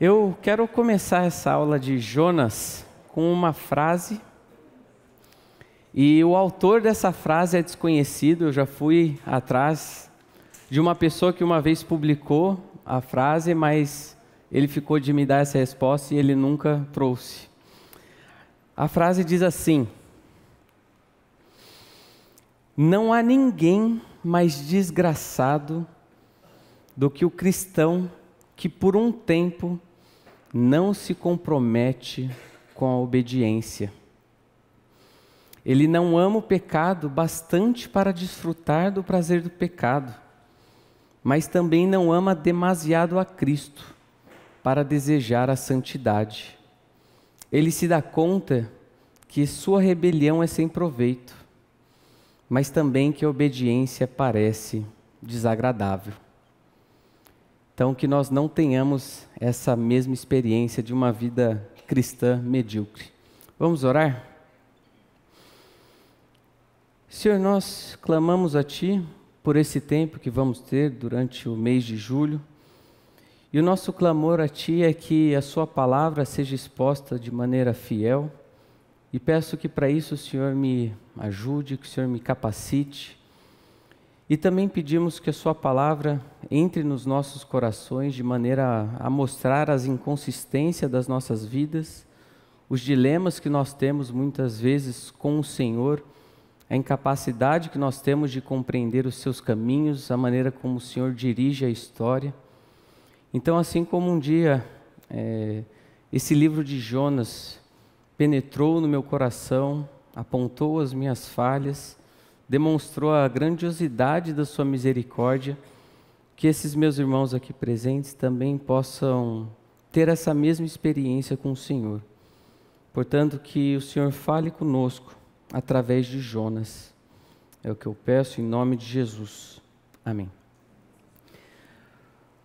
Eu quero começar essa aula de Jonas com uma frase, e o autor dessa frase é desconhecido. Eu já fui atrás de uma pessoa que uma vez publicou a frase, mas ele ficou de me dar essa resposta e ele nunca trouxe. A frase diz assim: não há ninguém mais desgraçado do que o cristão que por um tempo não se compromete com a obediência. Ele não ama o pecado bastante para desfrutar do prazer do pecado, mas também não ama demasiado a Cristo para desejar a santidade. Ele se dá conta que sua rebelião é sem proveito, mas também que a obediência parece desagradável. Então, que nós não tenhamos essa mesma experiência de uma vida cristã medíocre. Vamos orar? Senhor, nós clamamos a Ti por esse tempo que vamos ter durante o mês de julho. E o nosso clamor a Ti é que a Sua palavra seja exposta de maneira fiel. E peço que para isso o Senhor me ajude, que o Senhor me capacite. E também pedimos que a Sua palavra entre nos nossos corações de maneira a mostrar as inconsistências das nossas vidas, os dilemas que nós temos muitas vezes com o Senhor, a incapacidade que nós temos de compreender os Seus caminhos, a maneira como o Senhor dirige a história. Então, assim como um dia esse livro de Jonas penetrou no meu coração, apontou as minhas falhas, demonstrou a grandiosidade da Sua misericórdia, que esses meus irmãos aqui presentes também possam ter essa mesma experiência com o Senhor. Portanto, que o Senhor fale conosco através de Jonas. É o que eu peço em nome de Jesus. Amém.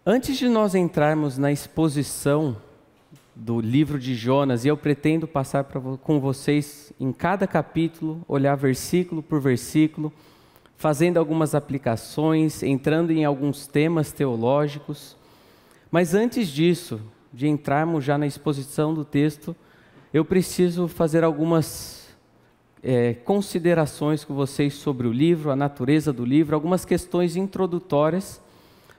Antes de nós entrarmos na exposição do livro de Jonas, e eu pretendo passar com vocês em cada capítulo, olhar versículo por versículo, fazendo algumas aplicações, entrando em alguns temas teológicos. Mas antes disso, de entrarmos já na exposição do texto, eu preciso fazer algumas considerações com vocês sobre o livro, a natureza do livro, algumas questões introdutórias,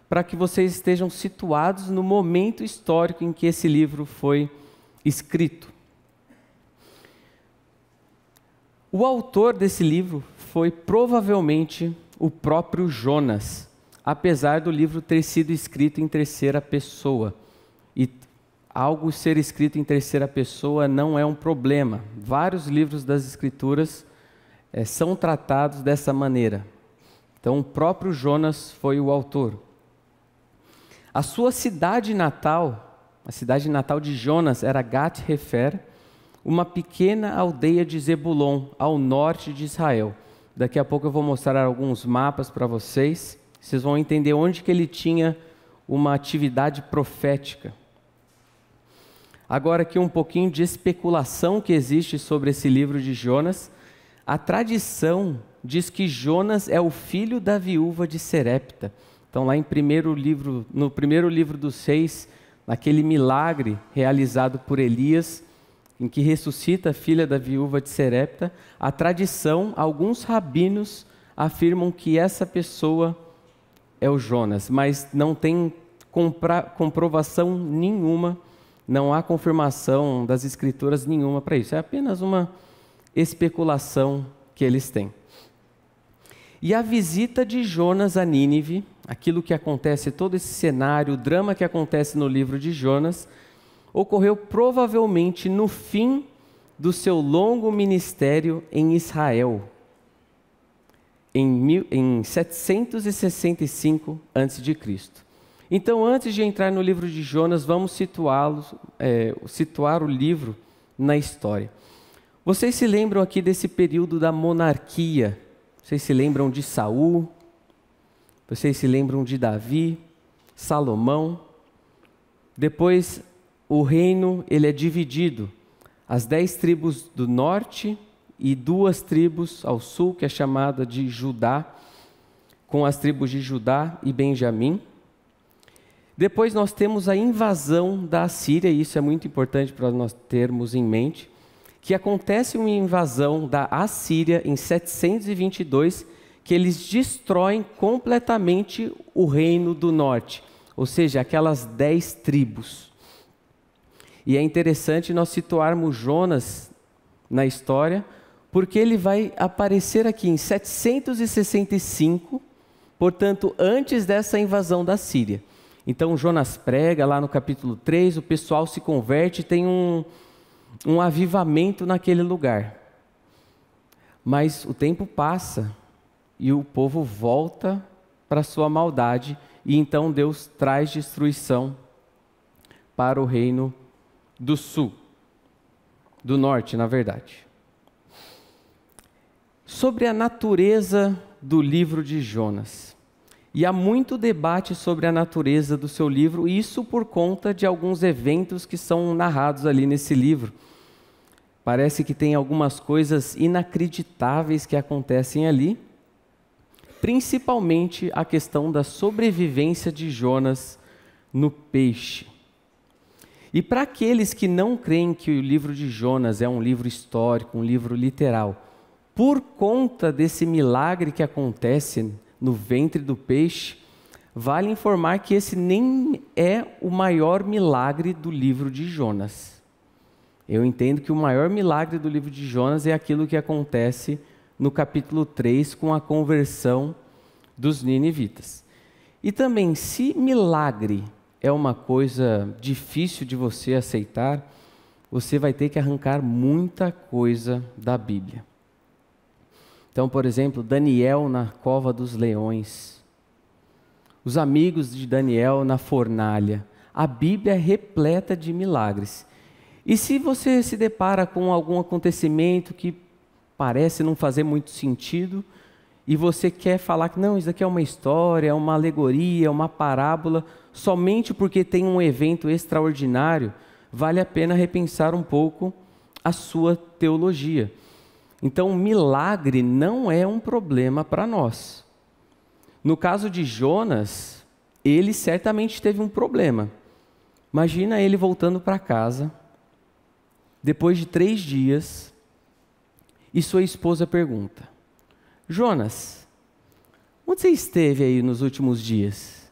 para que vocês estejam situados no momento histórico em que esse livro foi escrito. O autor desse livro foi provavelmente o próprio Jonas, apesar do livro ter sido escrito em terceira pessoa. E algo ser escrito em terceira pessoa não é um problema. Vários livros das Escrituras são tratados dessa maneira. Então, o próprio Jonas foi o autor. A sua cidade natal, a cidade natal de Jonas, era Gat-Hefer, uma pequena aldeia de Zebulon, ao norte de Israel. Daqui a pouco eu vou mostrar alguns mapas para vocês. Vocês vão entender onde que ele tinha uma atividade profética. Agora aqui um pouquinho de especulação que existe sobre esse livro de Jonas. A tradição diz que Jonas é o filho da viúva de Serepta. Então, lá no primeiro livro dos Reis, naquele milagre realizado por Elias, em que ressuscita a filha da viúva de Serepta, a tradição, alguns rabinos afirmam que essa pessoa é o Jonas, mas não tem comprovação nenhuma, não há confirmação das Escrituras nenhuma para isso. É apenas uma especulação que eles têm. E a visita de Jonas a Nínive, aquilo que acontece, todo esse cenário, o drama que acontece no livro de Jonas, ocorreu provavelmente no fim do seu longo ministério em Israel, em 765 a.C. Então, antes de entrar no livro de Jonas, vamos situar o livro na história. Vocês se lembram aqui desse período da monarquia? Vocês se lembram de Saul? Vocês se lembram de Davi, Salomão? Depois, o reino ele é dividido. As 10 tribos do norte e 2 tribos ao sul, que é chamada de Judá, com as tribos de Judá e Benjamim. Depois nós temos a invasão da Assíria, e isso é muito importante para nós termos em mente, que acontece uma invasão da Assíria em 722, que eles destroem completamente o reino do norte, ou seja, aquelas 10 tribos. E é interessante nós situarmos Jonas na história, porque ele vai aparecer aqui em 765, portanto, antes dessa invasão da Síria. Então, Jonas prega lá no capítulo 3, o pessoal se converte, tem um avivamento naquele lugar. Mas o tempo passa e o povo volta para a sua maldade, e então Deus traz destruição para o reino do sul, do norte, na verdade. Sobre a natureza do livro de Jonas. E há muito debate sobre a natureza do seu livro, isso por conta de alguns eventos que são narrados ali nesse livro. Parece que tem algumas coisas inacreditáveis que acontecem ali, principalmente a questão da sobrevivência de Jonas no peixe. E para aqueles que não creem que o livro de Jonas é um livro histórico, um livro literal, por conta desse milagre que acontece no ventre do peixe, vale informar que esse nem é o maior milagre do livro de Jonas. Eu entendo que o maior milagre do livro de Jonas é aquilo que acontece no capítulo 3 com a conversão dos ninivitas. E também, se milagre é uma coisa difícil de você aceitar, você vai ter que arrancar muita coisa da Bíblia. Então, por exemplo, Daniel na cova dos leões, os amigos de Daniel na fornalha. A Bíblia é repleta de milagres. E se você se depara com algum acontecimento que parece não fazer muito sentido, e você quer falar que não, isso aqui é uma história, uma alegoria, uma parábola, somente porque tem um evento extraordinário, vale a pena repensar um pouco a sua teologia. Então, milagre não é um problema para nós. No caso de Jonas, ele certamente teve um problema. Imagina ele voltando para casa, depois de 3 dias, e sua esposa pergunta: Jonas, onde você esteve aí nos últimos dias?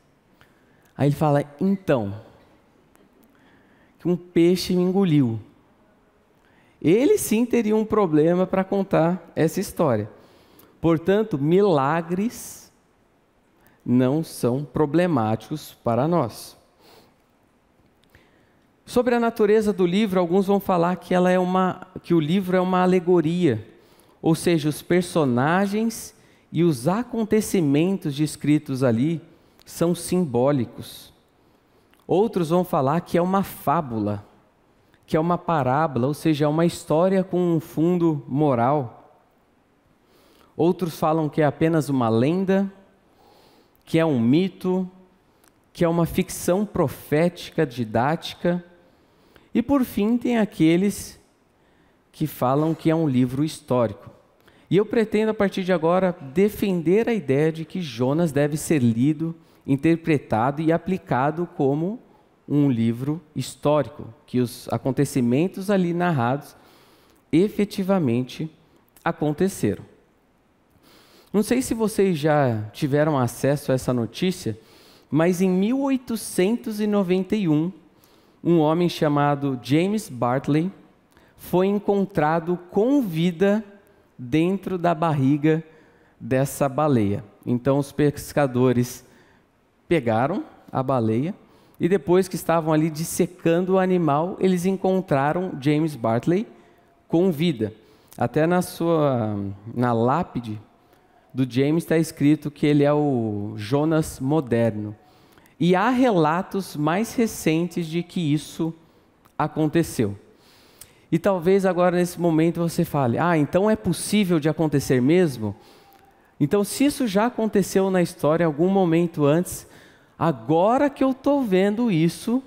Aí ele fala: então, que um peixe me engoliu. Ele sim teria um problema para contar essa história. Portanto, milagres não são problemáticos para nós. Sobre a natureza do livro, alguns vão falar que o livro é uma alegoria, ou seja, os personagens e os acontecimentos descritos ali são simbólicos. Outros vão falar que é uma fábula, que é uma parábola, ou seja, é uma história com um fundo moral. Outros falam que é apenas uma lenda, que é um mito, que é uma ficção profética, didática. E por fim tem aqueles que falam que é um livro histórico. E eu pretendo a partir de agora defender a ideia de que Jonas deve ser lido, interpretado e aplicado como um livro histórico, que os acontecimentos ali narrados efetivamente aconteceram. Não sei se vocês já tiveram acesso a essa notícia, mas em 1891, um homem chamado James Bartley foi encontrado com vida dentro da barriga dessa baleia. Então os pescadores pegaram a baleia e depois que estavam ali dissecando o animal, eles encontraram James Bartley com vida. Até na lápide do James está escrito que ele é o Jonas moderno. E há relatos mais recentes de que isso aconteceu. E talvez agora nesse momento você fale: então é possível de acontecer mesmo? Então se isso já aconteceu na história em algum momento antes, agora que eu estou vendo isso,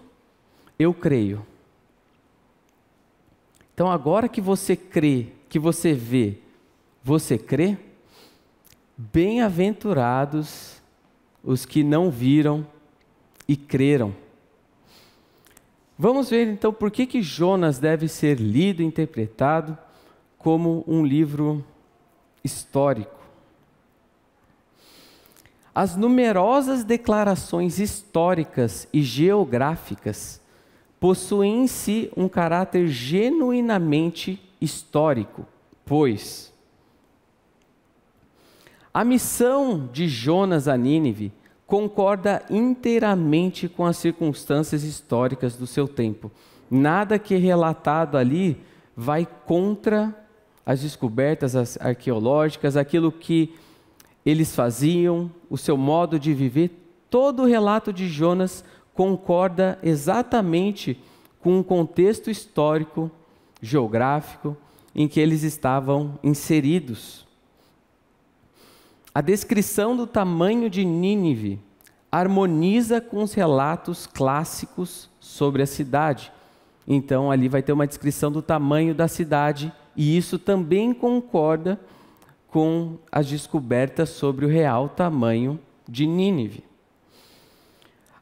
eu creio. Então agora que você crê, que você vê, você crê? Bem-aventurados os que não viram e creram. Vamos ver então por que Jonas deve ser lido e interpretado como um livro histórico. As numerosas declarações históricas e geográficas possuem em si um caráter genuinamente histórico, pois a missão de Jonas a Nínive concorda inteiramente com as circunstâncias históricas do seu tempo. Nada que é relatado ali vai contra as descobertas arqueológicas, aquilo que eles faziam, o seu modo de viver. Todo o relato de Jonas concorda exatamente com o contexto histórico, geográfico, em que eles estavam inseridos. A descrição do tamanho de Nínive harmoniza com os relatos clássicos sobre a cidade. Então, ali vai ter uma descrição do tamanho da cidade, e isso também concorda com as descobertas sobre o real tamanho de Nínive.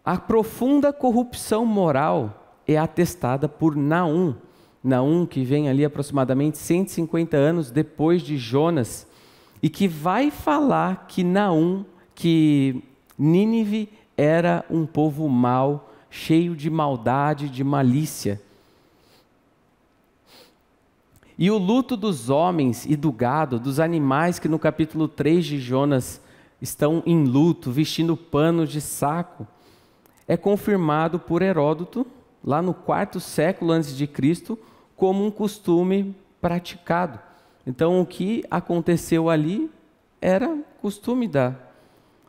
A profunda corrupção moral é atestada por Naum. Naum, que vem ali aproximadamente 150 anos depois de Jonas, e que vai falar que Nínive era um povo mau, cheio de maldade, de malícia. E o luto dos homens e do gado, dos animais que no capítulo 3 de Jonas estão em luto, vestindo panos de saco, é confirmado por Heródoto, lá no 4º século a.C., como um costume praticado. Então, o que aconteceu ali era costume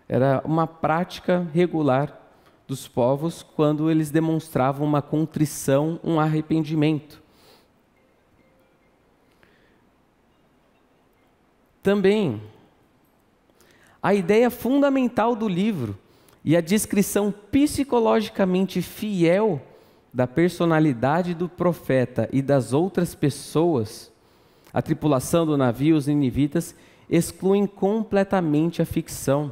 era uma prática regular dos povos quando eles demonstravam uma contrição, um arrependimento. Também, a ideia fundamental do livro e a descrição psicologicamente fiel da personalidade do profeta e das outras pessoas, a tripulação do navio, os ninivitas, excluem completamente a ficção.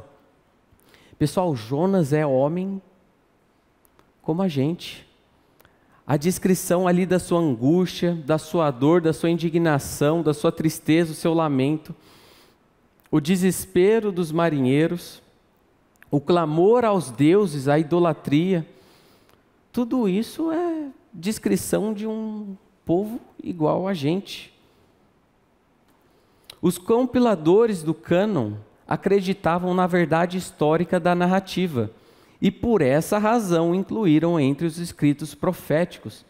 Pessoal, Jonas é homem como a gente. A descrição ali da sua angústia, da sua dor, da sua indignação, da sua tristeza, o seu lamento, o desespero dos marinheiros, o clamor aos deuses, a idolatria, tudo isso é descrição de um povo igual a gente. Os compiladores do cânon acreditavam na verdade histórica da narrativa e por essa razão incluíram entre os escritos proféticos.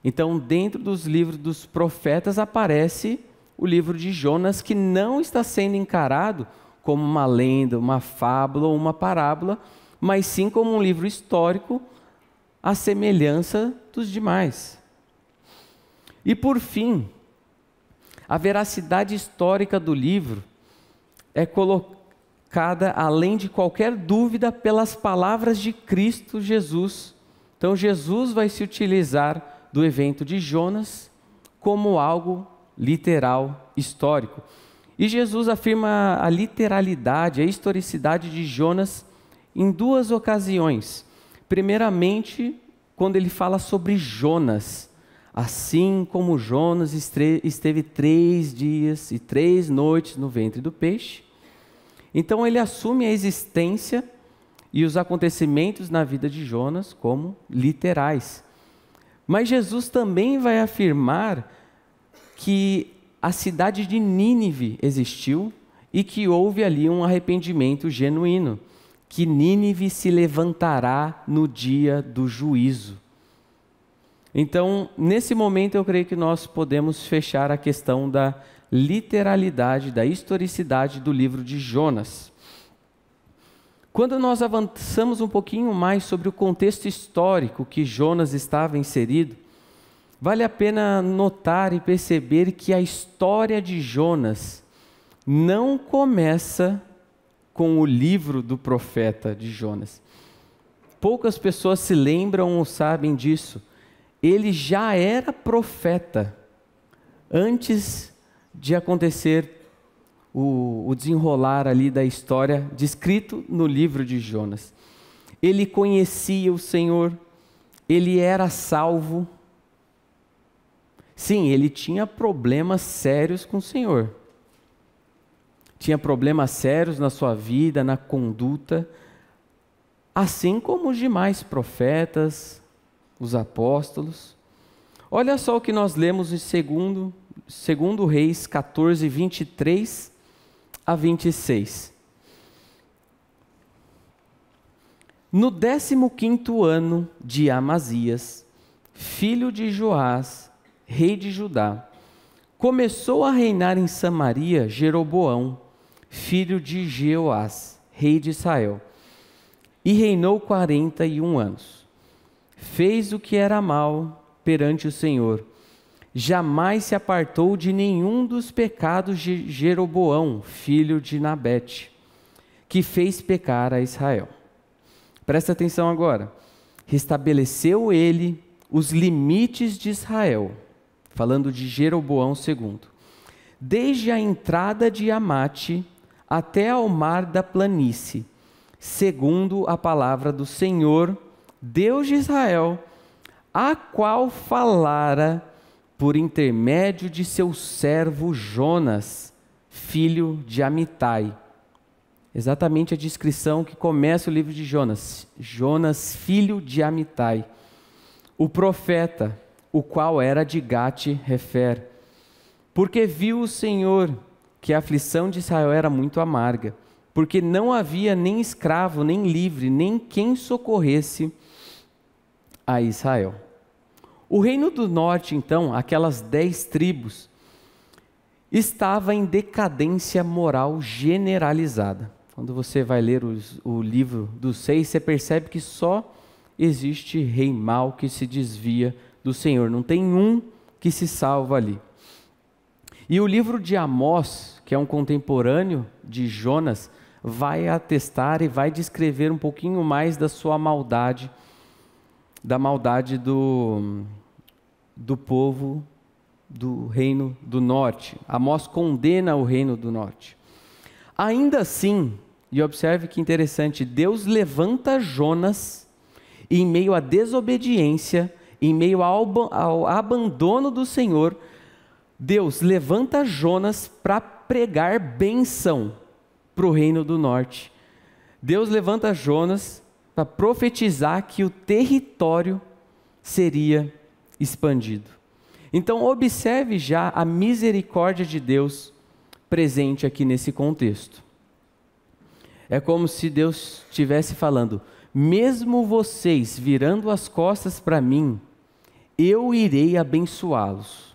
Então, dentro dos livros dos profetas aparece o livro de Jonas, que não está sendo encarado como uma lenda, uma fábula ou uma parábola, mas sim como um livro histórico à semelhança dos demais. E por fim, a veracidade histórica do livro é colocada, além de qualquer dúvida, pelas palavras de Cristo Jesus. Então, Jesus vai se utilizar do evento de Jonas como algo literal, histórico. E Jesus afirma a literalidade, a historicidade de Jonas em duas ocasiões. Primeiramente, quando ele fala sobre Jonas. Assim como Jonas esteve 3 dias e 3 noites no ventre do peixe. Então ele assume a existência e os acontecimentos na vida de Jonas como literais. Mas Jesus também vai afirmar que a cidade de Nínive existiu e que houve ali um arrependimento genuíno, que Nínive se levantará no dia do juízo. Então, nesse momento eu creio que nós podemos fechar a questão da literalidade, da historicidade do livro de Jonas. Quando nós avançamos um pouquinho mais sobre o contexto histórico que Jonas estava inserido, vale a pena notar e perceber que a história de Jonas não começa com o livro do profeta de Jonas. Poucas pessoas se lembram ou sabem disso. Ele já era profeta antes de acontecer o desenrolar ali da história descrito no livro de Jonas. ele conhecia o Senhor, ele era salvo. Sim, ele tinha problemas sérios com o Senhor. Tinha problemas sérios na sua vida, na conduta, assim como os demais profetas, os apóstolos. Olha só o que nós lemos em 2 Reis 14, 23 a 26. No 15º ano de Amazias, filho de Joás, rei de Judá, começou a reinar em Samaria Jeroboão, filho de Jeoás, rei de Israel, e reinou 41 anos. Fez o que era mal perante o Senhor, jamais se apartou de nenhum dos pecados de Jeroboão, filho de Nabete, que fez pecar a Israel. Presta atenção agora. Restabeleceu ele os limites de Israel, falando de Jeroboão II, desde a entrada de Amate até ao mar da planície, segundo a palavra do Senhor, Deus de Israel, a qual falara por intermédio de seu servo Jonas, filho de Amitai. Exatamente a descrição que começa o livro de Jonas. Jonas, filho de Amitai, o profeta, o qual era de Gate-Hefer. Porque viu o Senhor que a aflição de Israel era muito amarga, porque não havia nem escravo, nem livre, nem quem socorresse a Israel. O reino do norte, então, aquelas 10 tribos, estava em decadência moral generalizada. Quando você vai ler o livro dos 6, você percebe que só existe rei mau que se desvia do Senhor. Não tem um que se salva ali. E o livro de Amós, que é um contemporâneo de Jonas, vai atestar e vai descrever um pouquinho mais da sua maldade, da maldade do povo do reino do norte. Amós condena o reino do norte. Ainda assim, e observe que interessante, Deus levanta Jonas em meio à desobediência, em meio ao abandono do Senhor. Deus levanta Jonas para pregar bênção para o reino do norte. Deus levanta Jonas para profetizar que o território seria expandido. Então observe já a misericórdia de Deus presente aqui nesse contexto. É como se Deus estivesse falando: mesmo vocês virando as costas para mim, eu irei abençoá-los.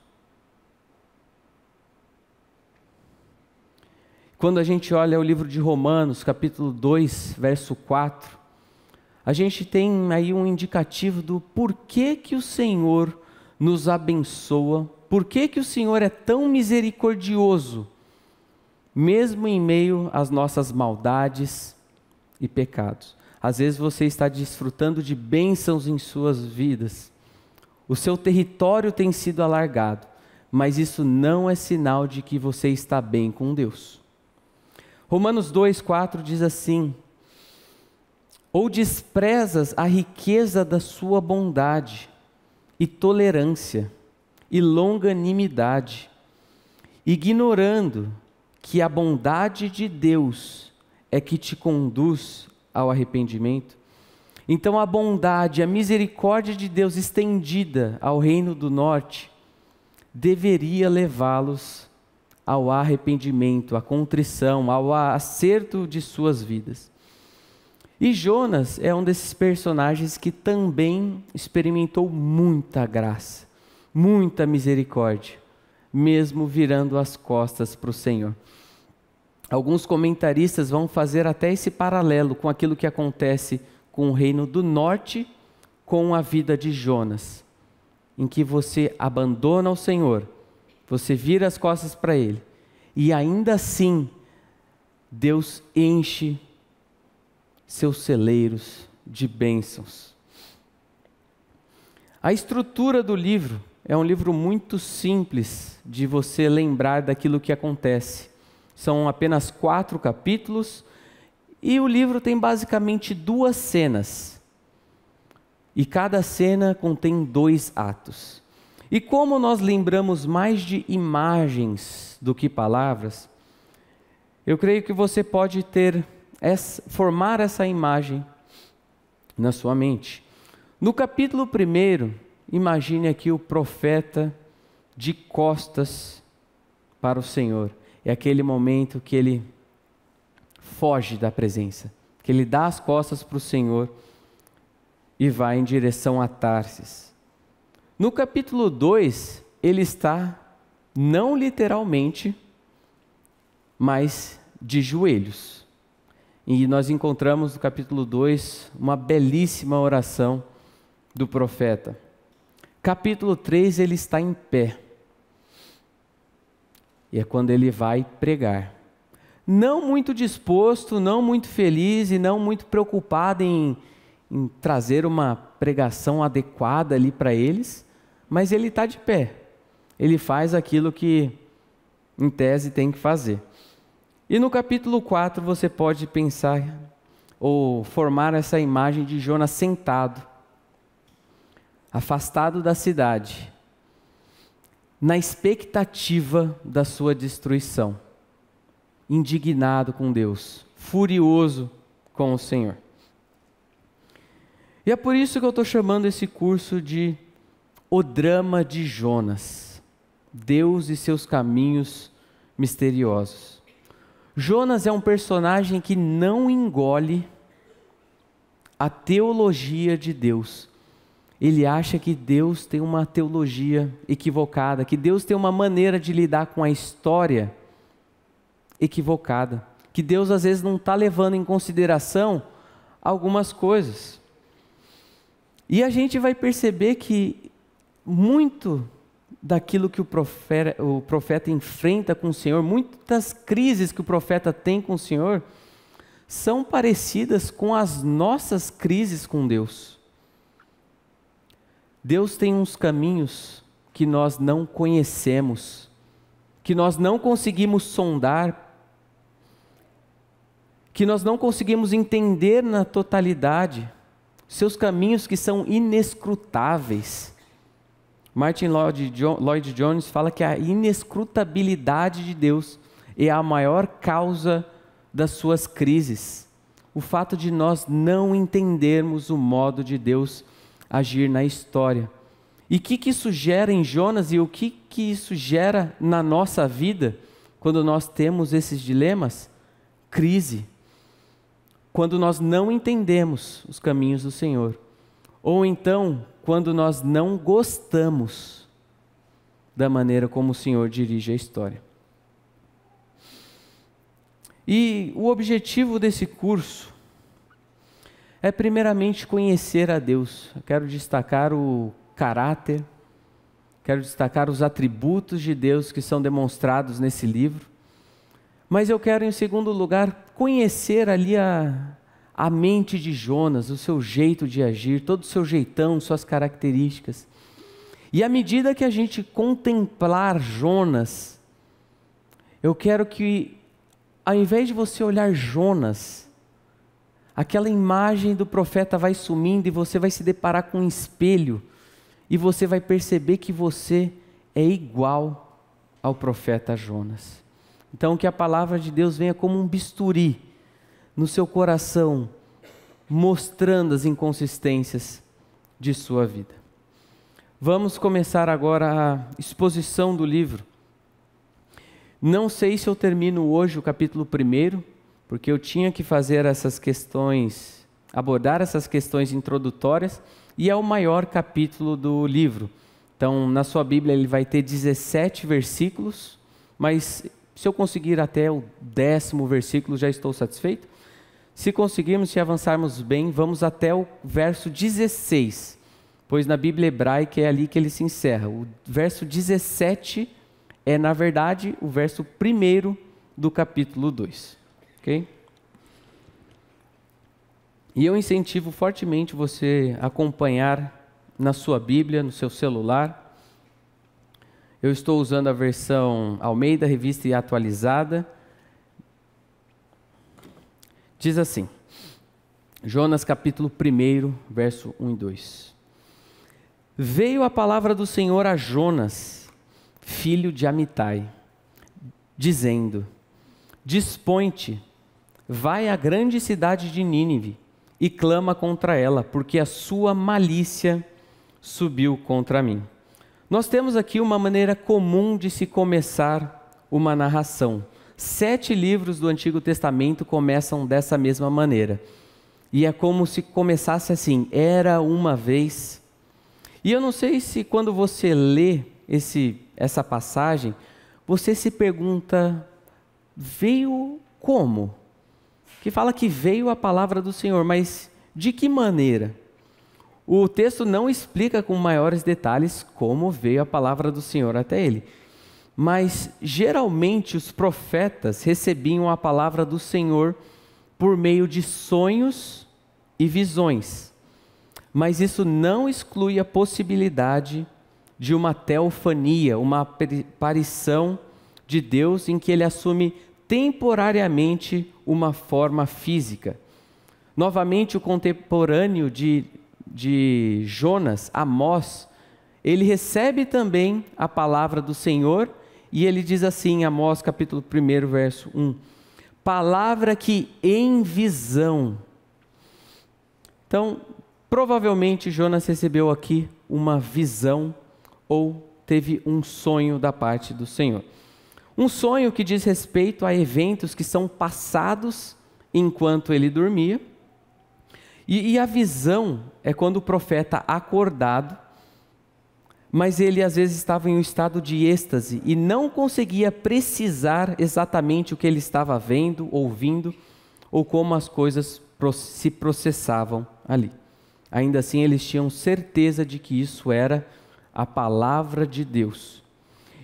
Quando a gente olha o livro de Romanos, capítulo 2, verso 4, a gente tem aí um indicativo do porquê que o Senhor nos abençoa, porquê que o Senhor é tão misericordioso, mesmo em meio às nossas maldades e pecados. Às vezes você está desfrutando de bênçãos em suas vidas, o seu território tem sido alargado, mas isso não é sinal de que você está bem com Deus. Romanos 2,4 diz assim: ou desprezas a riqueza da sua bondade, e tolerância, e longanimidade, ignorando que a bondade de Deus é que te conduz ao arrependimento. Então a bondade, a misericórdia de Deus estendida ao reino do norte, deveria levá-los ao arrependimento, à contrição, ao acerto de suas vidas. E Jonas é um desses personagens que também experimentou muita graça, muita misericórdia, mesmo virando as costas para o Senhor. Alguns comentaristas vão fazer até esse paralelo com aquilo que acontece com o reino do norte, com a vida de Jonas, em que você abandona o Senhor, você vira as costas para Ele, e ainda assim, Deus enche seus celeiros de bênçãos. A estrutura do livro é um livro muito simples de você lembrar daquilo que acontece. São apenas 4 capítulos E o livro tem basicamente 2 cenas. E cada cena contém 2 atos. E como nós lembramos mais de imagens do que palavras, eu creio que você pode formar essa imagem na sua mente. No capítulo 1, imagine aqui o profeta de costas para o Senhor. É aquele momento que ele foge da presença, que ele dá as costas para o Senhor e vai em direção a Tarsis. No capítulo 2, ele está, não literalmente, mas de joelhos. E nós encontramos no capítulo 2 uma belíssima oração do profeta. Capítulo 3, ele está em pé. E é quando ele vai pregar. Não muito disposto, não muito feliz e não muito preocupado em trazer uma pregação adequada ali para eles, mas ele está de pé. Ele faz aquilo que, em tese, tem que fazer. E no capítulo 4 você pode pensar ou formar essa imagem de Jonas sentado, afastado da cidade, na expectativa da sua destruição, indignado com Deus, furioso com o Senhor. E é por isso que eu estou chamando esse curso de O Drama de Jonas, Deus e seus caminhos misteriosos. Jonas é um personagem que não engole a teologia de Deus. Ele acha que Deus tem uma teologia equivocada, que Deus tem uma maneira de lidar com a história equivocada, que Deus às vezes não está levando em consideração algumas coisas. E a gente vai perceber que muito daquilo que o profeta enfrenta com o Senhor, muitas crises que o profeta tem com o Senhor, são parecidas com as nossas crises com Deus. Deus tem uns caminhos que nós não conhecemos, que nós não conseguimos sondar, que nós não conseguimos entender na totalidade, seus caminhos que são inescrutáveis. Martin Lloyd Jones fala que a inescrutabilidade de Deus é a maior causa das suas crises. O fato de nós não entendermos o modo de Deus agir na história. E o que isso gera em Jonas e o que isso gera na nossa vida quando nós temos esses dilemas? Crise. Quando nós não entendemos os caminhos do Senhor. Ou então, quando nós não gostamos da maneira como o Senhor dirige a história. E o objetivo desse curso é primeiramente conhecer a Deus. Eu quero destacar o caráter, quero destacar os atributos de Deus que são demonstrados nesse livro. Mas eu quero, em segundo lugar, conhecer ali a mente de Jonas, o seu jeito de agir, todo o seu jeitão, suas características. E à medida que a gente contemplar Jonas, eu quero que, ao invés de você olhar Jonas, aquela imagem do profeta vai sumindo e você vai se deparar com um espelho e você vai perceber que você é igual ao profeta Jonas. Então que a palavra de Deus venha como um bisturi no seu coração, mostrando as inconsistências de sua vida. Vamos começar agora a exposição do livro. Não sei se eu termino hoje o capítulo 1, porque eu tinha que fazer essas questões, abordar essas questões introdutórias, e é o maior capítulo do livro. Então, na sua Bíblia ele vai ter 17 versículos, mas se eu conseguir até o 10º versículo, já estou satisfeito. Se conseguirmos, se avançarmos bem, vamos até o verso 16, pois na Bíblia hebraica é ali que ele se encerra. O verso 17 é, na verdade, o verso 1 do capítulo 2. Ok? E eu incentivo fortemente você a acompanhar na sua Bíblia, no seu celular. Eu estou usando a versão Almeida, Revista e Atualizada, Diz assim, Jonas capítulo 1, verso 1 e 2. Veio a palavra do Senhor a Jonas, filho de Amitai, dizendo: Dispõe-te, vai à grande cidade de Nínive e clama contra ela, porque a sua malícia subiu contra mim. Nós temos aqui uma maneira comum de se começar uma narração. 7 livros do Antigo Testamento começam dessa mesma maneira. E é como se começasse assim: era uma vez. E eu não sei se quando você lê essa passagem, você se pergunta, veio como? Que fala que veio a palavra do Senhor, mas de que maneira? O texto não explica com maiores detalhes como veio a palavra do Senhor até ele. Mas, geralmente, os profetas recebiam a palavra do Senhor por meio de sonhos e visões. Mas isso não exclui a possibilidade de uma teofania, uma aparição de Deus em que ele assume temporariamente uma forma física. Novamente, o contemporâneo de Jonas, Amós, ele recebe também a palavra do Senhor e ele diz assim em Amós capítulo 1, verso 1, palavra que em visão. Então, provavelmente Jonas recebeu aqui uma visão ou teve um sonho da parte do Senhor. Um sonho que diz respeito a eventos que são passados enquanto ele dormia. E a visão é quando o profeta acordado, mas ele às vezes estava em um estado de êxtase e não conseguia precisar exatamente o que ele estava vendo, ouvindo, ou como as coisas se processavam ali. Ainda assim, eles tinham certeza de que isso era a palavra de Deus.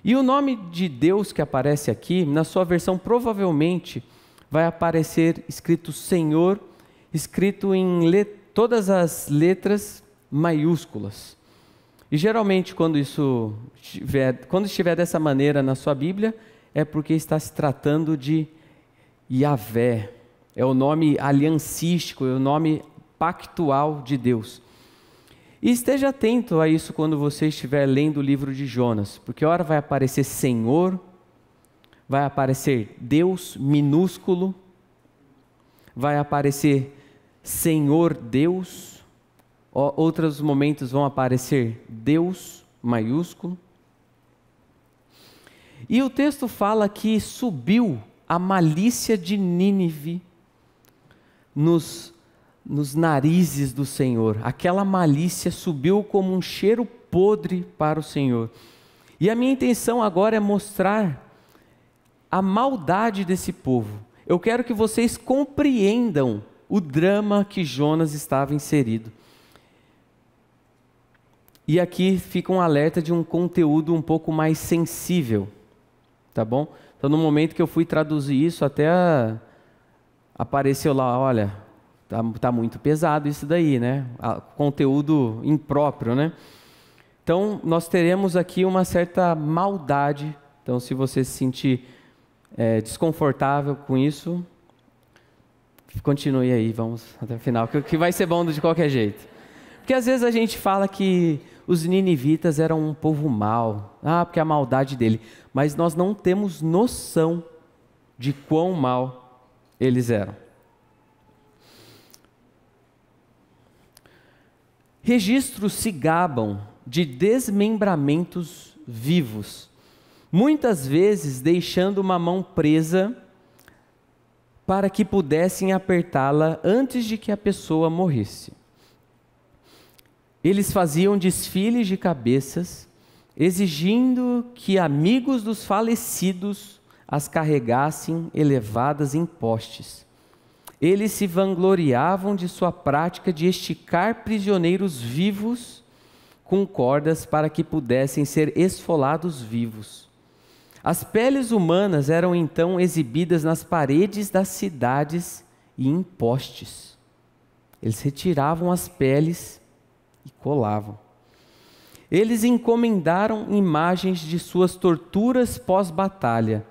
E o nome de Deus que aparece aqui, na sua versão provavelmente vai aparecer escrito Senhor, escrito em todas as letras maiúsculas. E geralmente quando estiver dessa maneira na sua Bíblia, é porque está se tratando de Yahvé. É o nome aliancístico, é o nome pactual de Deus. E esteja atento a isso quando você estiver lendo o livro de Jonas, porque ora vai aparecer Senhor, vai aparecer Deus minúsculo, vai aparecer Senhor Deus, outros momentos vão aparecer Deus maiúsculo. E o texto fala que subiu a malícia de Nínive nos narizes do Senhor. Aquela malícia subiu como um cheiro podre para o Senhor. E a minha intenção agora é mostrar a maldade desse povo. Eu quero que vocês compreendam o drama que Jonas estava inserido. E aqui fica um alerta de um conteúdo um pouco mais sensível, tá bom? Então, no momento que eu fui traduzir isso, até apareceu lá, olha, tá muito pesado isso daí, né? Conteúdo impróprio, né? Então, nós teremos aqui uma certa maldade. Então, se você se sentir desconfortável com isso, continue aí, vamos até o final, que vai ser bom de qualquer jeito. Porque às vezes a gente fala que os ninivitas eram um povo mau, porque a maldade dele, mas nós não temos noção de quão mal eles eram. Registros se gabam de desmembramentos vivos, muitas vezes deixando uma mão presa para que pudessem apertá-la antes de que a pessoa morresse. Eles faziam desfiles de cabeças, exigindo que amigos dos falecidos as carregassem elevadas em postes. Eles se vangloriavam de sua prática de esticar prisioneiros vivos com cordas para que pudessem ser esfolados vivos. As peles humanas eram então exibidas nas paredes das cidades e em postes. Eles retiravam as peles e colavam. Eles encomendaram imagens de suas torturas pós-batalha,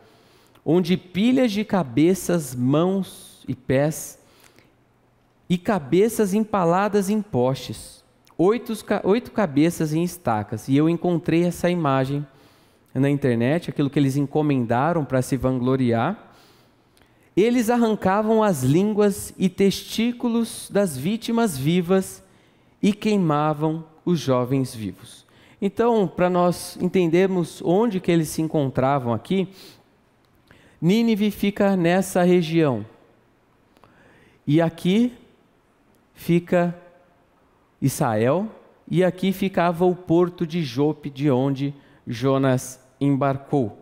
onde pilhas de cabeças, mãos e pés e cabeças empaladas em postes, 8 cabeças em estacas. E eu encontrei essa imagem na internet, aquilo que eles encomendaram para se vangloriar. Eles arrancavam as línguas e testículos das vítimas vivas e queimavam os jovens vivos. Então, para nós entendermos onde que eles se encontravam aqui, Nínive fica nessa região. E aqui fica Israel, e aqui ficava o porto de Jope, de onde Jonas embarcou.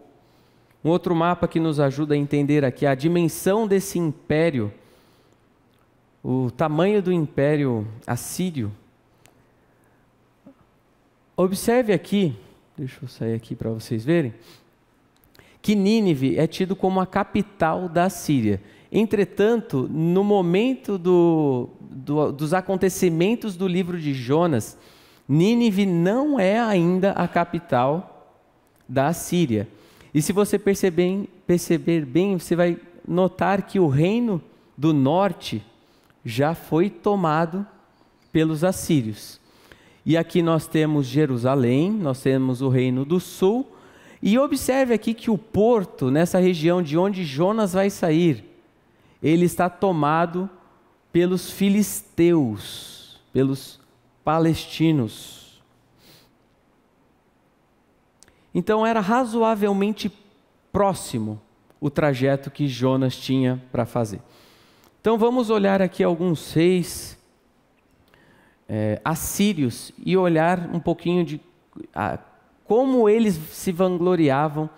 Um outro mapa que nos ajuda a entender aqui a dimensão desse império, o tamanho do império assírio. Observe aqui, deixa eu sair aqui para vocês verem, que Nínive é tido como a capital da Síria. Entretanto, no momento dos acontecimentos do livro de Jonas, Nínive não é ainda a capital da Síria. E se você perceber bem, você vai notar que o reino do norte já foi tomado pelos assírios. E aqui nós temos Jerusalém, nós temos o reino do sul. E observe aqui que o porto, nessa região de onde Jonas vai sair, ele está tomado pelos filisteus, pelos palestinos. Então era razoavelmente próximo o trajeto que Jonas tinha para fazer. Então vamos olhar aqui alguns reis assírios e olhar um pouquinho de como eles se vangloriavam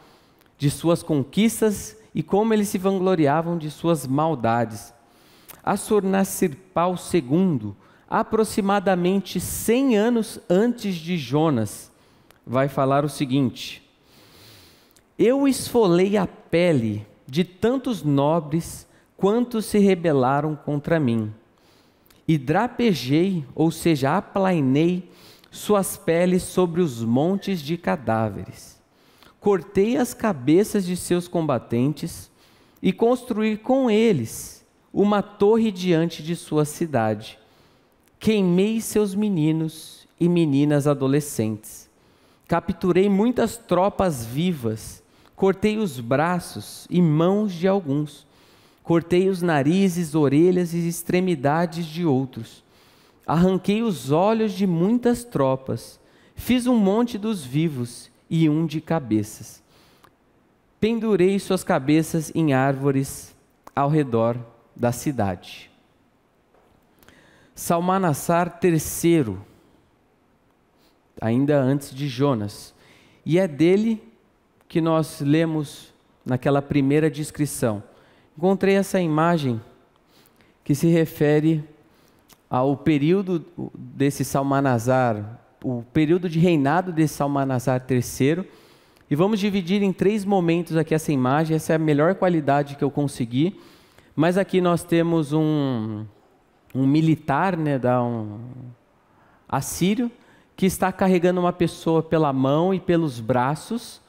de suas conquistas e como eles se vangloriavam de suas maldades. Assurnassirpal II, aproximadamente 100 anos antes de Jonas, vai falar o seguinte: eu esfolei a pele de tantos nobres quantos se rebelaram contra mim, e drapejei, ou seja, aplainei suas peles sobre os montes de cadáveres. Cortei as cabeças de seus combatentes e construí com eles uma torre diante de sua cidade. Queimei seus meninos e meninas adolescentes. Capturei muitas tropas vivas. Cortei os braços e mãos de alguns. Cortei os narizes, orelhas e extremidades de outros. Arranquei os olhos de muitas tropas. Fiz um monte dos vivos e um de cabeças. Pendurei suas cabeças em árvores ao redor da cidade. Salmanassar III, ainda antes de Jonas. E é dele que nós lemos naquela primeira descrição. Encontrei essa imagem que se refere ao período desse Salmanasar, o período de reinado desse Salmanasar III, e vamos dividir em 3 momentos aqui essa imagem. Essa é a melhor qualidade que eu consegui, mas aqui nós temos um militar, assírio, que está carregando uma pessoa pela mão e pelos braços,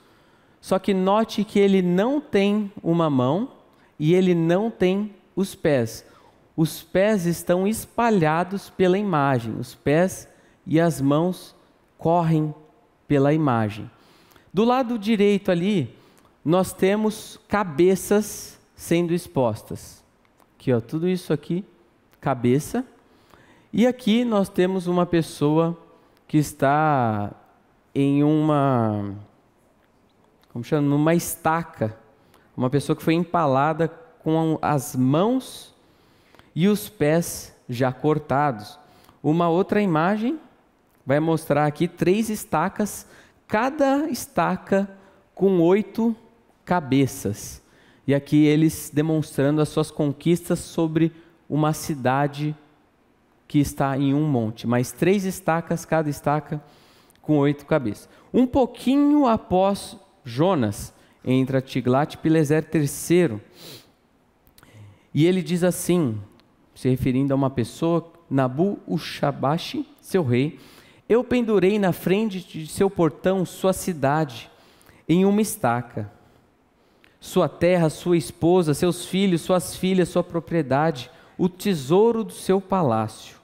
só que note que ele não tem uma mão e ele não tem os pés. Os pés estão espalhados pela imagem, os pés e as mãos correm pela imagem. Do lado direito ali, nós temos cabeças sendo expostas. Aqui, ó, tudo isso aqui, cabeça. E aqui nós temos uma pessoa que está em numa estaca. Uma pessoa que foi empalada com as mãos e os pés já cortados. Uma outra imagem vai mostrar aqui 3 estacas, cada estaca com 8 cabeças. E aqui eles demonstrando as suas conquistas sobre uma cidade que está em um monte. Mais 3 estacas, cada estaca com 8 cabeças. Um pouquinho após Jonas, entra Tiglat-Pileser III. E ele diz assim, se referindo a uma pessoa, Nabu-Ushabashi, seu rei: eu pendurei na frente de seu portão sua cidade em uma estaca. Sua terra, sua esposa, seus filhos, suas filhas, sua propriedade, o tesouro do seu palácio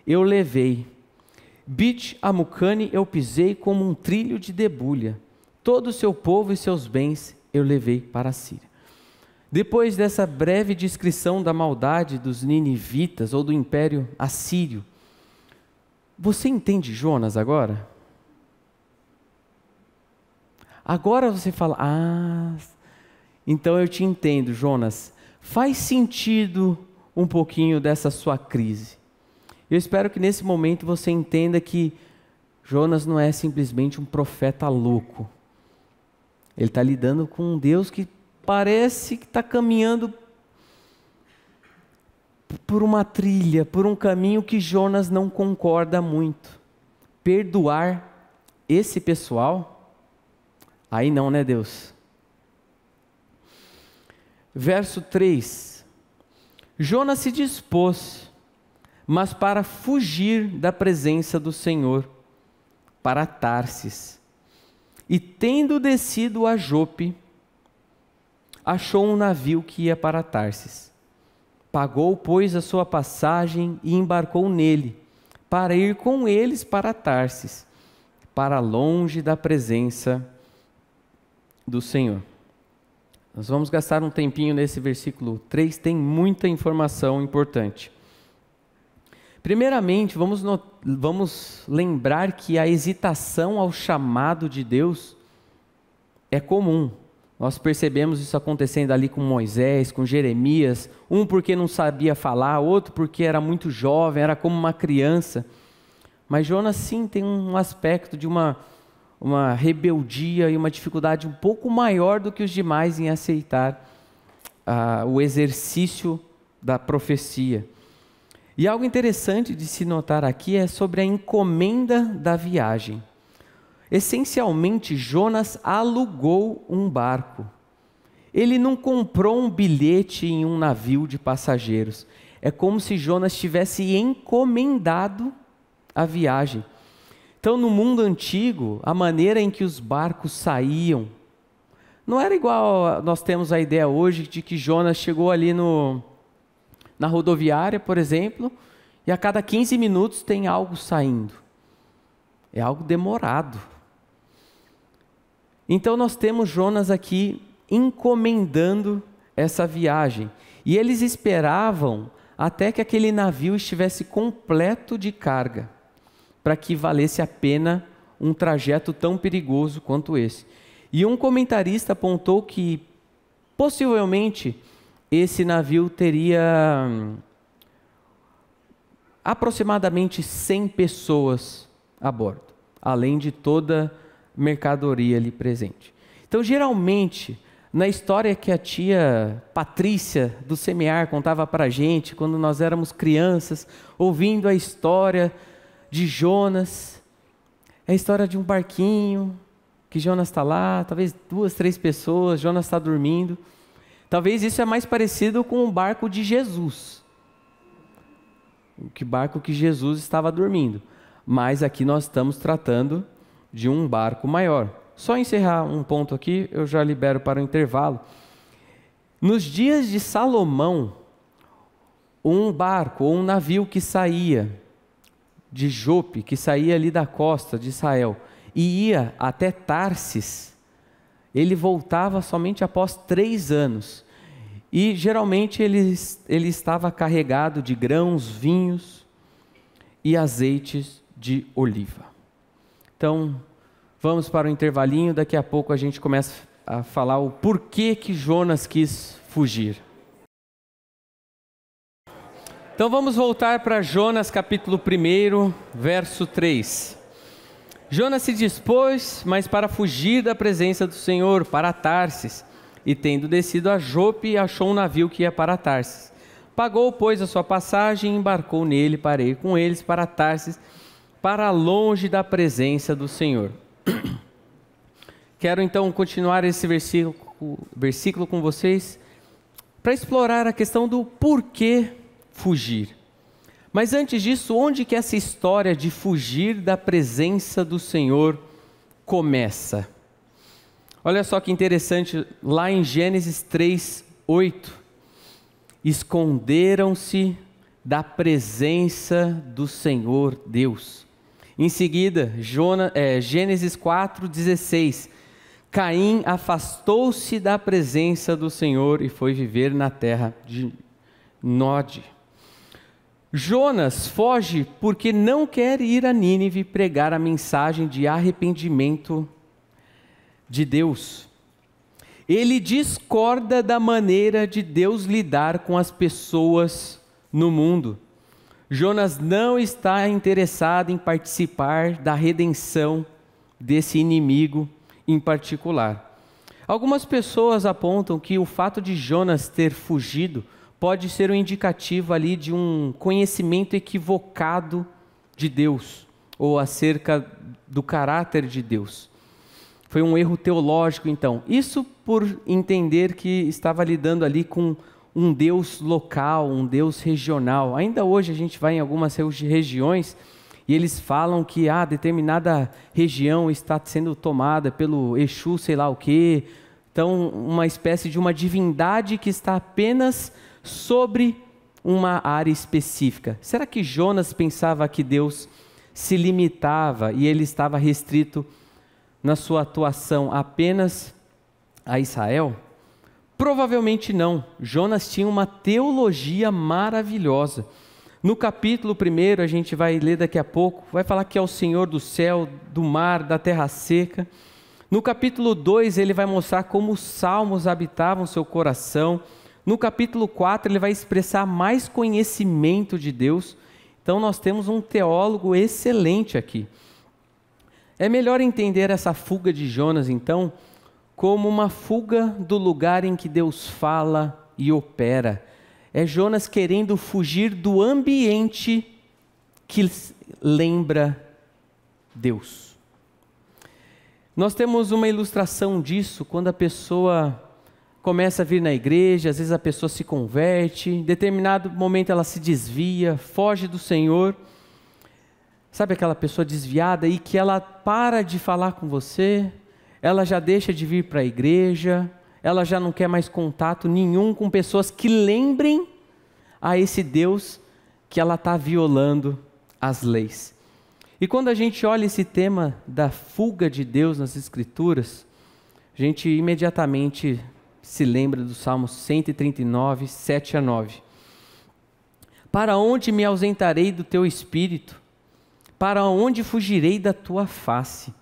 eu levei. Bet-Amucane eu pisei como um trilho de debulha. Todo o seu povo e seus bens eu levei para a Síria. Depois dessa breve descrição da maldade dos ninivitas ou do império assírio, você entende Jonas agora? Agora você fala, então eu te entendo, Jonas. Faz sentido um pouquinho dessa sua crise. Eu espero que nesse momento você entenda que Jonas não é simplesmente um profeta louco. Ele está lidando com um Deus que parece que está caminhando por uma trilha, por um caminho que Jonas não concorda muito. Perdoar esse pessoal? Aí não, né, Deus? Verso 3. Jonas se dispôs, mas para fugir da presença do Senhor, para Tarsis. E tendo descido a Jope, achou um navio que ia para Tarsis. Pagou, pois, a sua passagem e embarcou nele, para ir com eles para Tarsis, para longe da presença do Senhor. Nós vamos gastar um tempinho nesse versículo 3, tem muita informação importante. Primeiramente, vamos lembrar que a hesitação ao chamado de Deus é comum. Nós percebemos isso acontecendo ali com Moisés, com Jeremias, um porque não sabia falar, outro porque era muito jovem, era como uma criança. Mas Jonas sim tem um aspecto de uma rebeldia e uma dificuldade um pouco maior do que os demais em aceitar o exercício da profecia. E algo interessante de se notar aqui é sobre a encomenda da viagem. Essencialmente, Jonas alugou um barco. Ele não comprou um bilhete em um navio de passageiros. É como se Jonas tivesse encomendado a viagem. Então, no mundo antigo, a maneira em que os barcos saíam não era igual nós temos a ideia hoje de que Jonas chegou ali na rodoviária, por exemplo, e a cada 15 minutos tem algo saindo. É algo demorado. Então nós temos Jonas aqui encomendando essa viagem. E eles esperavam até que aquele navio estivesse completo de carga, para que valesse a pena um trajeto tão perigoso quanto esse. E um comentarista apontou que, possivelmente, esse navio teria aproximadamente 100 pessoas a bordo, além de toda mercadoria ali presente. Então, geralmente, na história que a tia Patrícia do Semear contava para a gente, quando nós éramos crianças, ouvindo a história de Jonas, é a história de um barquinho, que Jonas está lá, talvez 2, 3 pessoas, Jonas está dormindo. Talvez isso é mais parecido com o barco de Jesus, o barco que Jesus estava dormindo. Mas aqui nós estamos tratando de um barco maior. Só encerrar um ponto aqui, eu já libero para o intervalo. Nos dias de Salomão, um barco ou um navio que saía de Jope, que saía ali da costa de Israel, e ia até Tarsis, ele voltava somente após 3 anos. E geralmente ele estava carregado de grãos, vinhos e azeites de oliva. Então, vamos para o intervalinho, daqui a pouco a gente começa a falar o porquê que Jonas quis fugir. Então vamos voltar para Jonas capítulo 1, verso 3. Jonas se dispôs, mas para fugir da presença do Senhor, para Tarsis, e tendo descido a Jope, achou um navio que ia para Tarsis. Pagou, pois, a sua passagem e embarcou nele para ir com eles para Tarsis, para longe da presença do Senhor. Quero então continuar esse versículo com vocês, para explorar a questão do porquê fugir. Mas antes disso, onde que essa história de fugir da presença do Senhor começa? Olha só que interessante, lá em Gênesis 3:8, esconderam-se da presença do Senhor Deus. Em seguida, Gênesis 4:16, Caim afastou-se da presença do Senhor e foi viver na terra de Nod. Jonas foge porque não quer ir a Nínive pregar a mensagem de arrependimento de Deus. Ele discorda da maneira de Deus lidar com as pessoas no mundo. Jonas não está interessado em participar da redenção desse inimigo em particular. Algumas pessoas apontam que o fato de Jonas ter fugido pode ser um indicativo ali de um conhecimento equivocado de Deus, ou acerca do caráter de Deus. Foi um erro teológico, então. Isso por entender que estava lidando ali com um Deus local, um Deus regional. Ainda hoje a gente vai em algumas regiões e eles falam que determinada região está sendo tomada pelo Exu, sei lá o quê. Então, uma espécie de uma divindade que está apenas sobre uma área específica. Será que Jonas pensava que Deus se limitava e ele estava restrito na sua atuação apenas a Israel? Provavelmente não. Jonas tinha uma teologia maravilhosa. No capítulo 1, a gente vai ler daqui a pouco, vai falar que é o Senhor do céu, do mar, da terra seca. No capítulo 2, ele vai mostrar como os salmos habitavam seu coração. No capítulo 4, ele vai expressar mais conhecimento de Deus. Então, nós temos um teólogo excelente aqui. É melhor entender essa fuga de Jonas, então, como uma fuga do lugar em que Deus fala e opera. É Jonas querendo fugir do ambiente que lembra Deus. Nós temos uma ilustração disso quando a pessoa começa a vir na igreja, às vezes a pessoa se converte, em determinado momento ela se desvia, foge do Senhor. Sabe aquela pessoa desviada e que ela para de falar com você, ela já deixa de vir para a igreja, ela já não quer mais contato nenhum com pessoas que lembrem a esse Deus que ela está violando as leis. E quando a gente olha esse tema da fuga de Deus nas Escrituras, a gente imediatamente se lembra do Salmo 139, 7-9. Para onde me ausentarei do teu espírito? Para onde fugirei da tua face?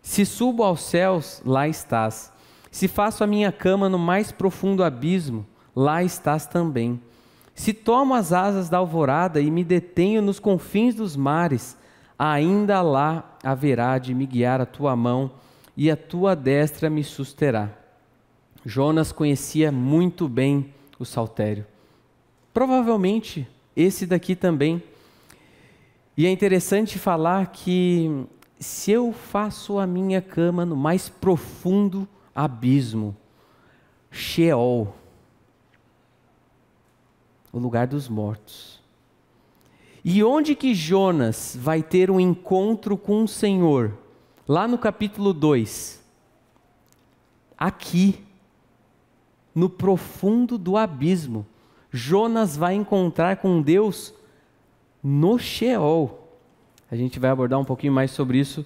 Se subo aos céus, lá estás. Se faço a minha cama no mais profundo abismo, lá estás também. Se tomo as asas da alvorada e me detenho nos confins dos mares, ainda lá haverá de me guiar a tua mão e a tua destra me susterá. Jonas conhecia muito bem o saltério. Provavelmente esse daqui também. E é interessante falar que se eu faço a minha cama no mais profundo abismo, Sheol, o lugar dos mortos. E onde que Jonas vai ter um encontro com o Senhor? Lá no capítulo 2. Aqui, no profundo do abismo, Jonas vai encontrar com Deus no Sheol. A gente vai abordar um pouquinho mais sobre isso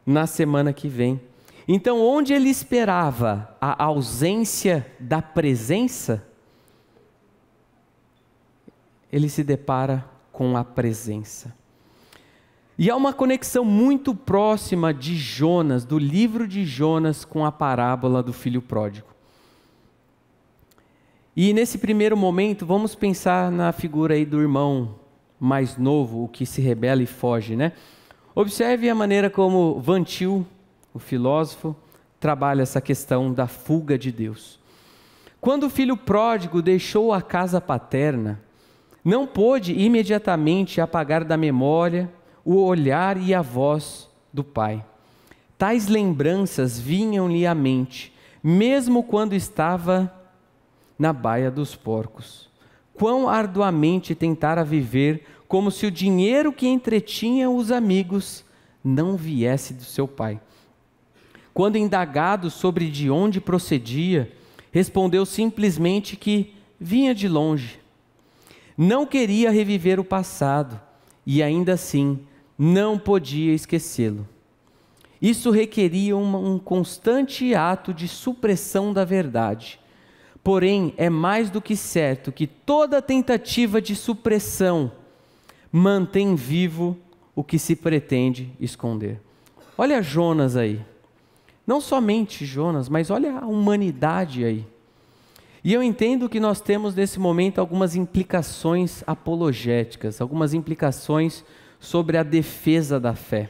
na semana que vem. Então, onde ele esperava a ausência da presença, ele se depara com a presença. E há uma conexão muito próxima de Jonas, do livro de Jonas, com a parábola do filho pródigo. E nesse primeiro momento, vamos pensar na figura aí do irmão mais novo, o que se rebela e foge, né? Observe a maneira como Van Til, o filósofo, trabalha essa questão da fuga de Deus. Quando o filho pródigo deixou a casa paterna, não pôde imediatamente apagar da memória o olhar e a voz do pai. Tais lembranças vinham-lhe à mente, mesmo quando estava na baia dos porcos. Quão arduamente tentara viver como se o dinheiro que entretinha os amigos não viesse do seu pai. Quando indagado sobre de onde procedia, respondeu simplesmente que vinha de longe, Não queria reviver o passado e ainda assim não podia esquecê-lo. Isso requeria um constante ato de supressão da verdade. Porém, é mais do que certo que toda tentativa de supressão mantém vivo o que se pretende esconder. Olha Jonas aí. Não somente Jonas, mas olha a humanidade aí. E eu entendo que nós temos nesse momento algumas implicações apologéticas, algumas implicações sobre a defesa da fé.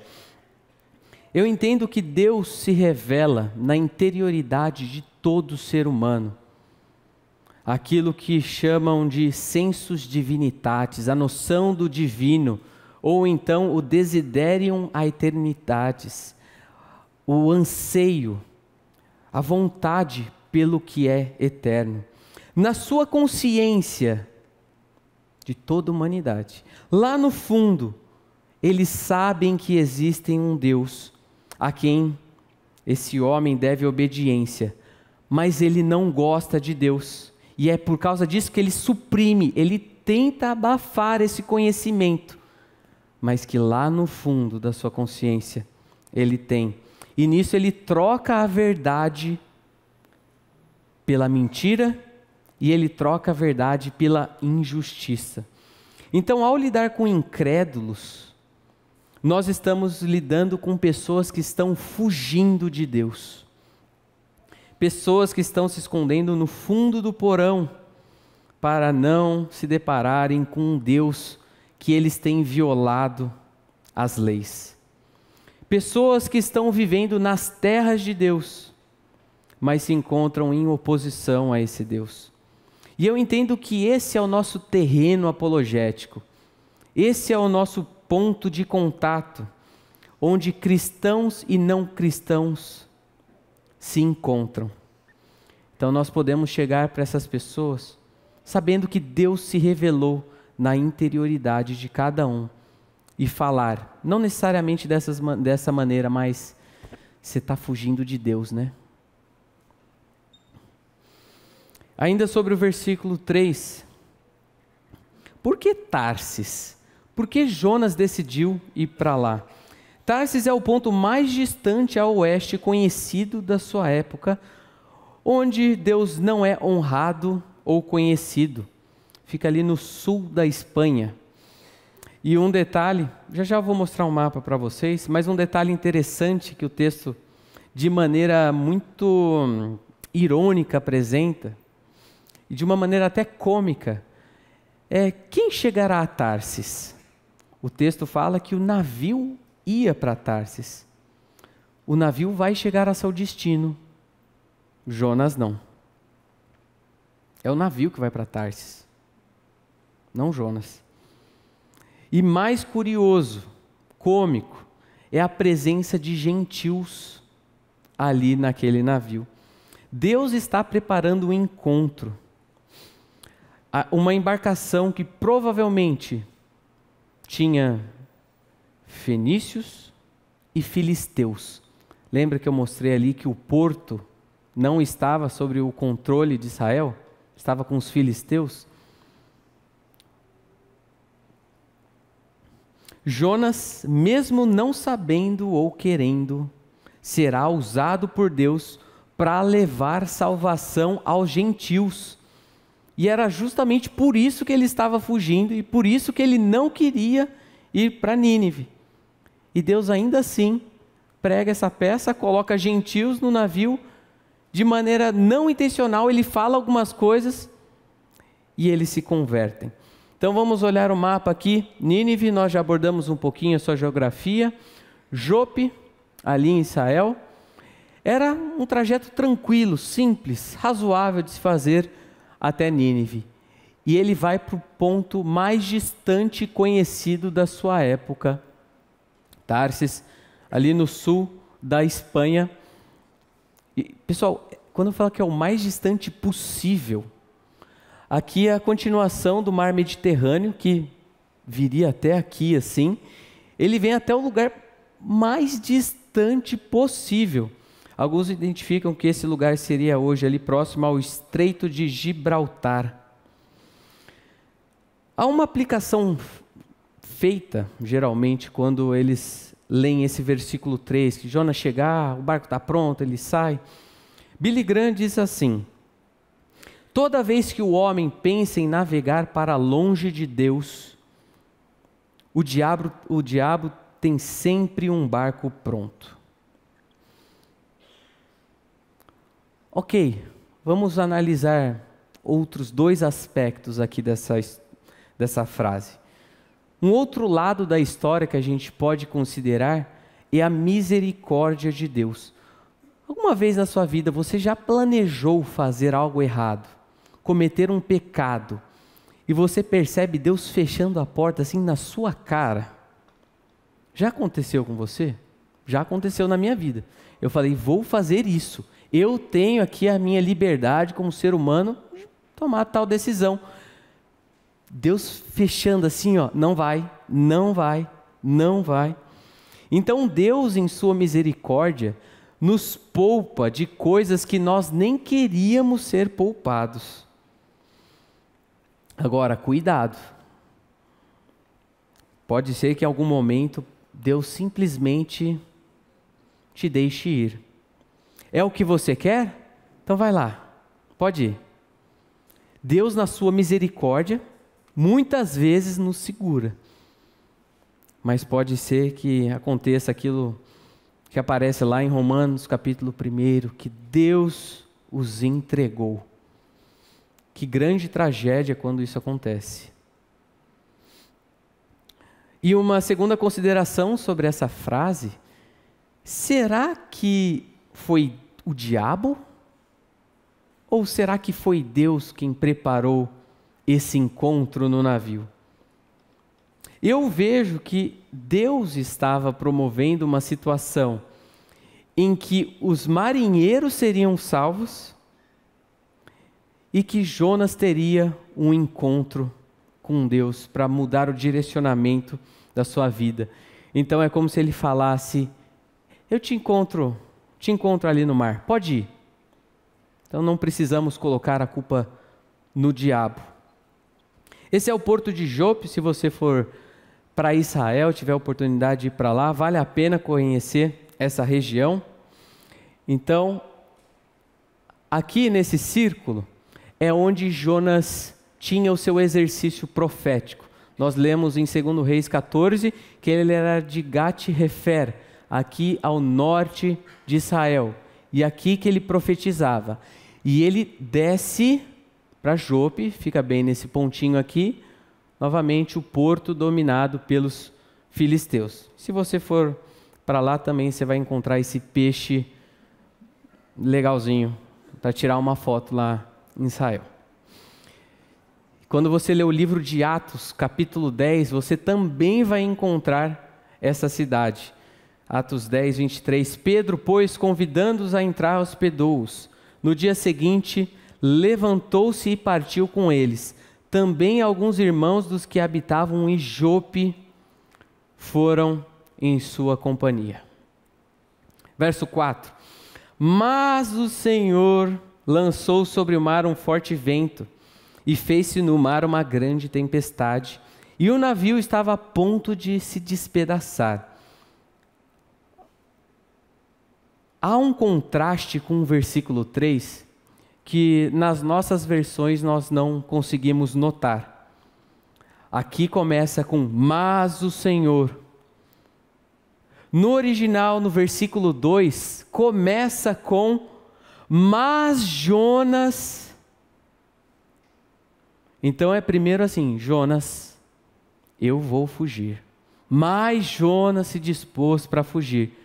Eu entendo que Deus se revela na interioridade de todo ser humano. Aquilo que chamam de sensus divinitatis, a noção do divino, ou então o desiderium aeternitatis, o anseio, a vontade pelo que é eterno. Na sua consciência de toda a humanidade, lá no fundo, eles sabem que existe um Deus a quem esse homem deve obediência, mas ele não gosta de Deus. E é por causa disso que ele suprime, ele tenta abafar esse conhecimento, mas que lá no fundo da sua consciência ele tem. E nisso ele troca a verdade pela mentira e ele troca a verdade pela injustiça. Então, ao lidar com incrédulos, nós estamos lidando com pessoas que estão fugindo de Deus. Pessoas que estão se escondendo no fundo do porão para não se depararem com um Deus que eles têm violado as leis. Pessoas que estão vivendo nas terras de Deus, mas se encontram em oposição a esse Deus. E eu entendo que esse é o nosso terreno apologético. Esse é o nosso ponto de contato, onde cristãos e não cristãos se encontram. Então nós podemos chegar para essas pessoas sabendo que Deus se revelou na interioridade de cada um e falar, não necessariamente dessa maneira, mas você está fugindo de Deus, né? Ainda sobre o versículo 3, por que Tarsis? Por que Jonas decidiu ir para lá? Tarsis é o ponto mais distante a oeste conhecido da sua época, onde Deus não é honrado ou conhecido. Fica ali no sul da Espanha. E um detalhe, já vou mostrar um mapa para vocês, mas um detalhe interessante que o texto, de maneira muito irônica, apresenta, e de uma maneira até cômica, é quem chegará a Tarsis? O texto fala que o navio ia para Tarsis. O navio vai chegar a seu destino. Jonas não. É o navio que vai para Tarsis, não Jonas. E mais curioso, cômico, é a presença de gentios ali naquele navio. Deus está preparando um encontro. Uma embarcação que provavelmente tinha fenícios e filisteus. Lembra que eu mostrei ali que o porto não estava sob o controle de Israel? Estava com os filisteus? Jonas, mesmo não sabendo ou querendo, será usado por Deus para levar salvação aos gentios. E era justamente por isso que ele estava fugindo e por isso que ele não queria ir para Nínive. E Deus ainda assim prega essa peça, coloca gentios no navio, de maneira não intencional, ele fala algumas coisas e eles se convertem. Então vamos olhar o mapa aqui. Nínive, nós já abordamos um pouquinho a sua geografia. Jope, ali em Israel, era um trajeto tranquilo, simples, razoável de se fazer até Nínive. E ele vai para o ponto mais distante conhecido da sua época, Tarsis, ali no sul da Espanha. E, pessoal, quando eu falo que é o mais distante possível, aqui é a continuação do mar Mediterrâneo, que viria até aqui assim, ele vem até o lugar mais distante possível. Alguns identificam que esse lugar seria hoje ali próximo ao Estreito de Gibraltar. Há uma aplicação feita, geralmente, quando eles leem esse versículo 3, que Jonas chegar, o barco está pronto, ele sai. Billy Graham diz assim: toda vez que o homem pensa em navegar para longe de Deus, o diabo tem sempre um barco pronto. Ok, vamos analisar outros 2 aspectos aqui dessa frase. Um outro lado da história que a gente pode considerar é a misericórdia de Deus. Alguma vez na sua vida você já planejou fazer algo errado, cometer um pecado, e você percebe Deus fechando a porta assim na sua cara? Já aconteceu com você? Já aconteceu na minha vida. Eu falei, vou fazer isso. Eu tenho aqui a minha liberdade como ser humano de tomar tal decisão. Deus fechando assim, ó, não vai, não vai, não vai. Então Deus, em sua misericórdia, nos poupa de coisas que nós nem queríamos ser poupados. Agora, cuidado. Pode ser que em algum momento Deus simplesmente te deixe ir. É o que você quer? Então vai lá, pode ir. Deus, na sua misericórdia, muitas vezes nos segura. Mas pode ser que aconteça aquilo que aparece lá em Romanos capítulo 1, que Deus os entregou. Que grande tragédia quando isso acontece. E uma segunda consideração sobre essa frase: será que foi o diabo? Ou será que foi Deus quem preparou esse encontro no navio? Eu vejo que Deus estava promovendo uma situação em que os marinheiros seriam salvos e que Jonas teria um encontro com Deus para mudar o direcionamento da sua vida. Então é como se ele falasse: eu te encontro ali no mar, pode ir. Então não precisamos colocar a culpa no diabo. Esse é o porto de Jope. Se você for para Israel, tiver a oportunidade de ir para lá, vale a pena conhecer essa região. Então, aqui nesse círculo é onde Jonas tinha o seu exercício profético. Nós lemos em 2 Reis 14 que ele era de Gat-Hefer, aqui ao norte de Israel, e aqui que ele profetizava. E ele desce para Jope, fica bem nesse pontinho aqui, novamente o porto dominado pelos filisteus. Se você for para lá também, você vai encontrar esse peixe legalzinho, para tirar uma foto lá em Israel. Quando você lê o livro de Atos, capítulo 10, você também vai encontrar essa cidade. Atos 10, 23. Pedro, pois, convidando-os a entrar, hospedou-os. No dia seguinte, levantou-se e partiu com eles. Também alguns irmãos dos que habitavam em Jope foram em sua companhia. Verso 4. Mas o Senhor lançou sobre o mar um forte vento, e fez-se no mar uma grande tempestade, e o navio estava a ponto de se despedaçar. Há um contraste com o versículo 3, que nas nossas versões nós não conseguimos notar. Aqui começa com mas o Senhor. No original, no versículo 2, começa com mas Jonas. Então é primeiro assim: Jonas, eu vou fugir. Mas Jonas se dispôs para fugir.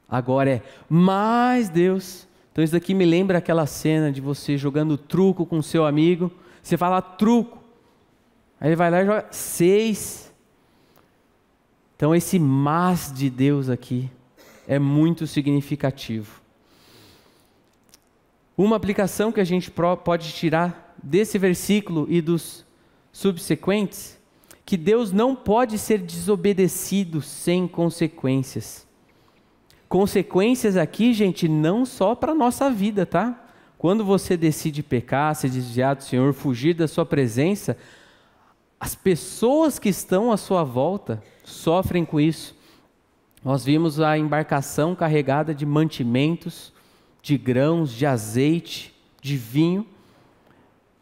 Agora é mas Deus. Então isso daqui me lembra aquela cena de você jogando truco com seu amigo. Você fala truco, aí ele vai lá e joga 6. Então esse mas de Deus aqui é muito significativo. Uma aplicação que a gente pode tirar desse versículo e dos subsequentes, que Deus não pode ser desobedecido sem consequências. Consequências aqui, gente, não só para a nossa vida, tá? Quando você decide pecar, se desviar do Senhor, fugir da sua presença, As pessoas que estão à sua volta sofrem com isso. Nós vimos a embarcação carregada de mantimentos, de grãos, de azeite, de vinho,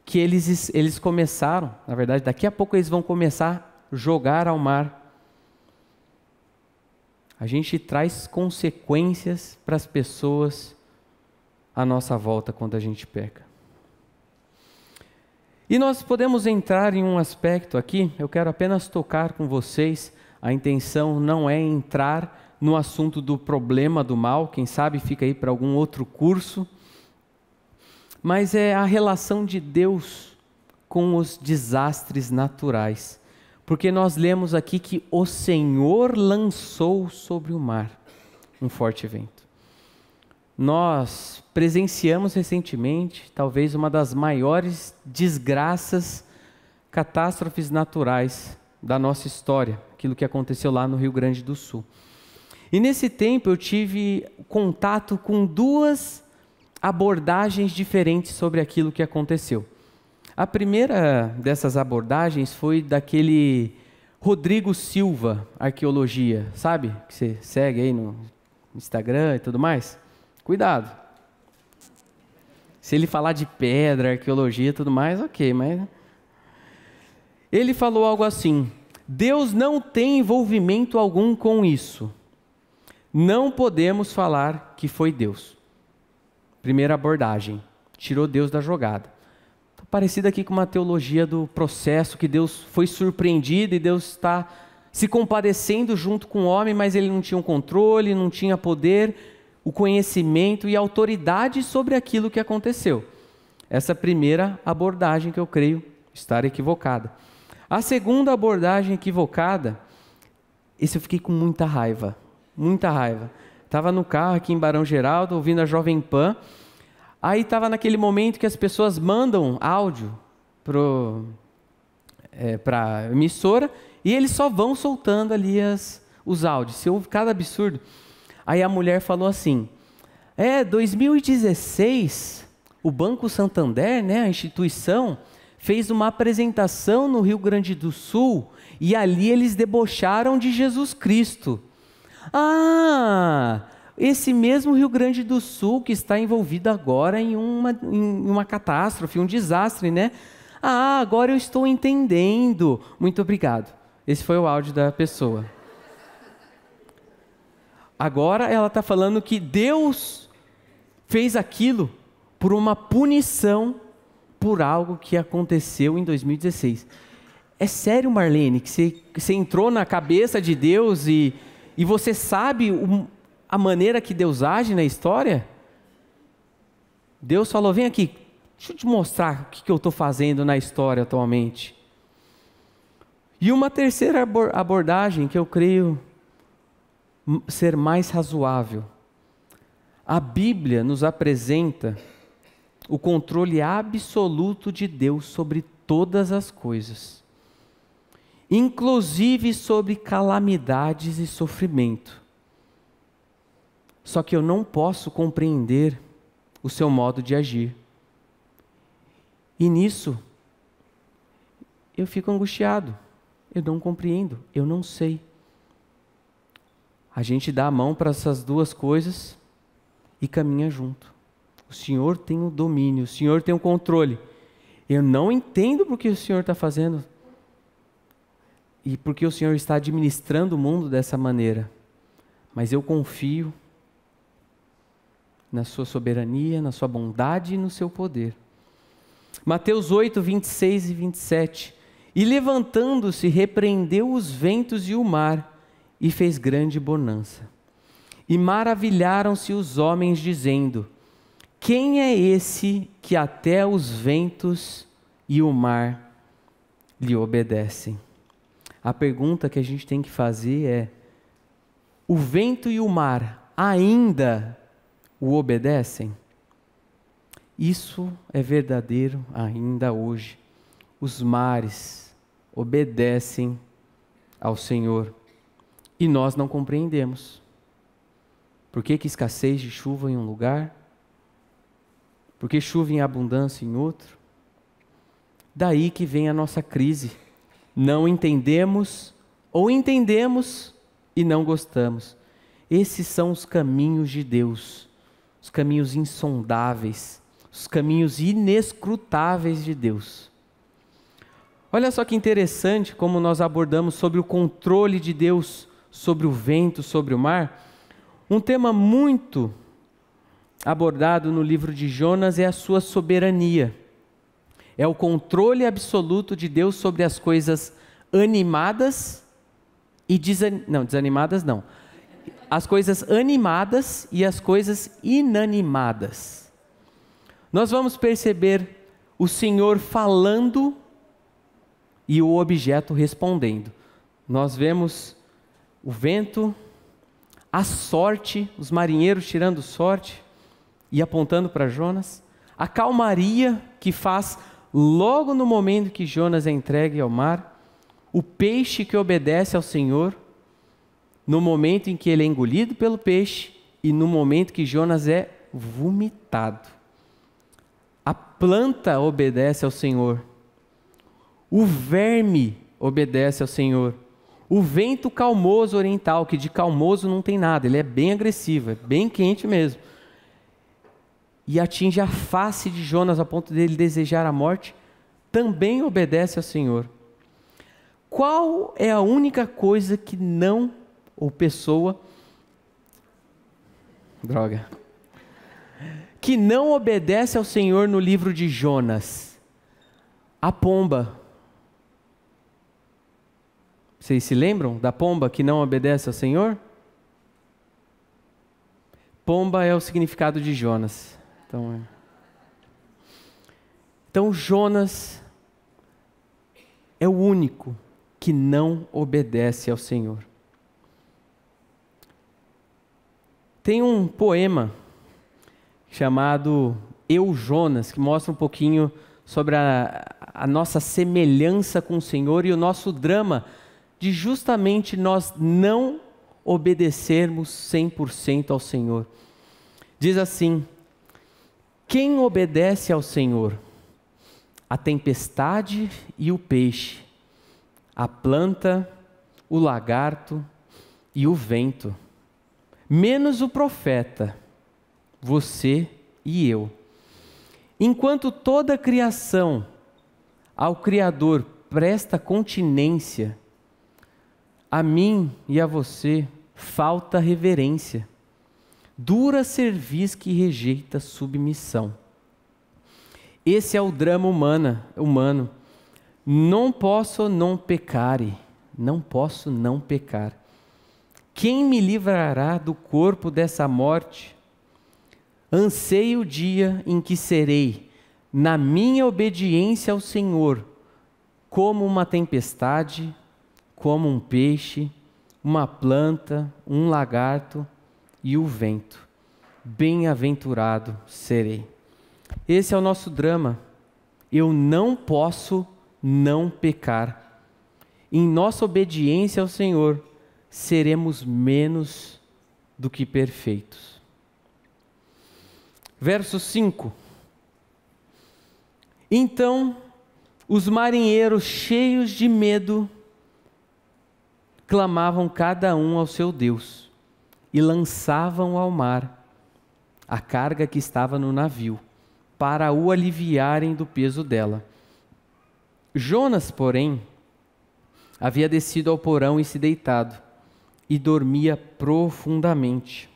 que eles começaram, na verdade, daqui a pouco eles vão começar a jogar ao mar. A gente traz consequências para as pessoas à nossa volta quando a gente peca. E nós podemos entrar em um aspecto aqui, eu quero apenas tocar com vocês, a intenção não é entrar no assunto do problema do mal, quem sabe fica aí para algum outro curso, mas é a relação de Deus com os desastres naturais. Porque nós lemos aqui que o Senhor lançou sobre o mar um forte vento. Nós presenciamos recentemente, talvez uma das maiores desgraças, catástrofes naturais da nossa história, aquilo que aconteceu lá no Rio Grande do Sul. E nesse tempo eu tive contato com duas abordagens diferentes sobre aquilo que aconteceu. A primeira dessas abordagens foi daquele Rodrigo Silva, Arqueologia, sabe? Que você segue aí no Instagram e tudo mais. Cuidado. Se ele falar de pedra, arqueologia e tudo mais, ok, mas... Ele falou algo assim: Deus não tem envolvimento algum com isso. Não podemos falar que foi Deus. Primeira abordagem, tirou Deus da jogada. Parecido aqui com uma teologia do processo, que Deus foi surpreendido e Deus está se compadecendo junto com o homem, mas ele não tinha um controle, não tinha poder, o conhecimento e autoridade sobre aquilo que aconteceu. Essa primeira abordagem que eu creio estar equivocada. A segunda abordagem equivocada, esse eu fiquei com muita raiva. Estava no carro aqui em Barão Geraldo, ouvindo a Jovem Pan. Aí estava naquele momento que as pessoas mandam áudio para a emissora e eles só vão soltando ali os áudios. Você ouve cada absurdo. Aí a mulher falou assim: 2016, o Banco Santander, né, a instituição, fez uma apresentação no Rio Grande do Sul e ali eles debocharam de Jesus Cristo. Esse mesmo Rio Grande do Sul que está envolvido agora em uma catástrofe, um desastre, né? Agora eu estou entendendo. Muito obrigado. Esse foi o áudio da pessoa. Agora ela está falando que Deus fez aquilo por uma punição por algo que aconteceu em 2016. É sério, Marlene, que você entrou na cabeça de Deus e você sabe a maneira que Deus age na história? Deus falou: vem aqui, deixa eu te mostrar o que eu estou fazendo na história atualmente. E uma terceira abordagem que eu creio ser mais razoável. A Bíblia nos apresenta o controle absoluto de Deus sobre todas as coisas, inclusive sobre calamidades e sofrimento. Só que eu não posso compreender o seu modo de agir. E nisso, eu fico angustiado. Eu não compreendo, eu não sei. A gente dá a mão para essas duas coisas e caminha junto. O Senhor tem o domínio, o Senhor tem o controle. Eu não entendo porque o Senhor está fazendo e porque o Senhor está administrando o mundo dessa maneira. Mas eu confio na sua soberania, na sua bondade e no seu poder. Mateus 8, 26 e 27. E levantando-se, repreendeu os ventos e o mar, e fez grande bonança. E maravilharam-se os homens, dizendo: quem é esse que até os ventos e o mar lhe obedecem? A pergunta que a gente tem que fazer é: o vento e o mar ainda o obedecem? Isso é verdadeiro ainda hoje. Os mares obedecem ao Senhor e nós não compreendemos. Por que escassez de chuva em um lugar? Por que chuva em abundância em outro? Daí que vem a nossa crise. não entendemos ou entendemos e não gostamos. Esses são os caminhos de Deus, os caminhos insondáveis, os caminhos inescrutáveis de Deus. Olha só que interessante como nós abordamos sobre o controle de Deus sobre o vento, sobre o mar. Um tema muito abordado no livro de Jonas é a sua soberania. É o controle absoluto de Deus sobre as coisas animadas e desanimadas não. As coisas animadas e as coisas inanimadas. Nós vamos perceber o Senhor falando e o objeto respondendo. Nós vemos o vento, a sorte, os marinheiros tirando sorte e apontando para Jonas, a calmaria que faz logo no momento que Jonas é entregue ao mar, o peixe que obedece ao Senhor, no momento em que ele é engolido pelo peixe e no momento que Jonas é vomitado. A planta obedece ao Senhor, o verme obedece ao Senhor, o vento calmoso oriental, que de calmoso não tem nada, ele é bem agressivo, é bem quente mesmo, e atinge a face de Jonas a ponto dele desejar a morte, também obedece ao Senhor. Qual é a única coisa que não, ou pessoa, que não obedece ao Senhor no livro de Jonas? A pomba. Vocês se lembram da pomba que não obedece ao Senhor? Pomba é o significado de Jonas. Então Jonas é o único que não obedece ao Senhor. Tem um poema chamado Eu, Jonas, que mostra um pouquinho sobre a nossa semelhança com o Senhor e o nosso drama de justamente nós não obedecermos 100% ao Senhor. Diz assim: quem obedece ao Senhor? A tempestade e o peixe, a planta, o lagarto e o vento, menos o profeta, você e eu. Enquanto toda a criação ao Criador presta continência, a mim e a você falta reverência, dura cerviz que rejeita submissão. Esse é o drama humano. Não posso não pecar, não posso não pecar. Quem me livrará do corpo dessa morte? Anseio o dia em que serei, na minha obediência ao Senhor, como uma tempestade, como um peixe, uma planta, um lagarto e o vento. Bem-aventurado serei. Esse é o nosso drama. Eu não posso não pecar. Em nossa obediência ao Senhor, seremos menos do que perfeitos. Verso 5. Então, os marinheiros, cheios de medo, clamavam cada um ao seu Deus e lançavam ao mar a carga que estava no navio, para o aliviarem do peso dela. Jonas, porém, havia descido ao porão e se deitado, e dormia profundamente.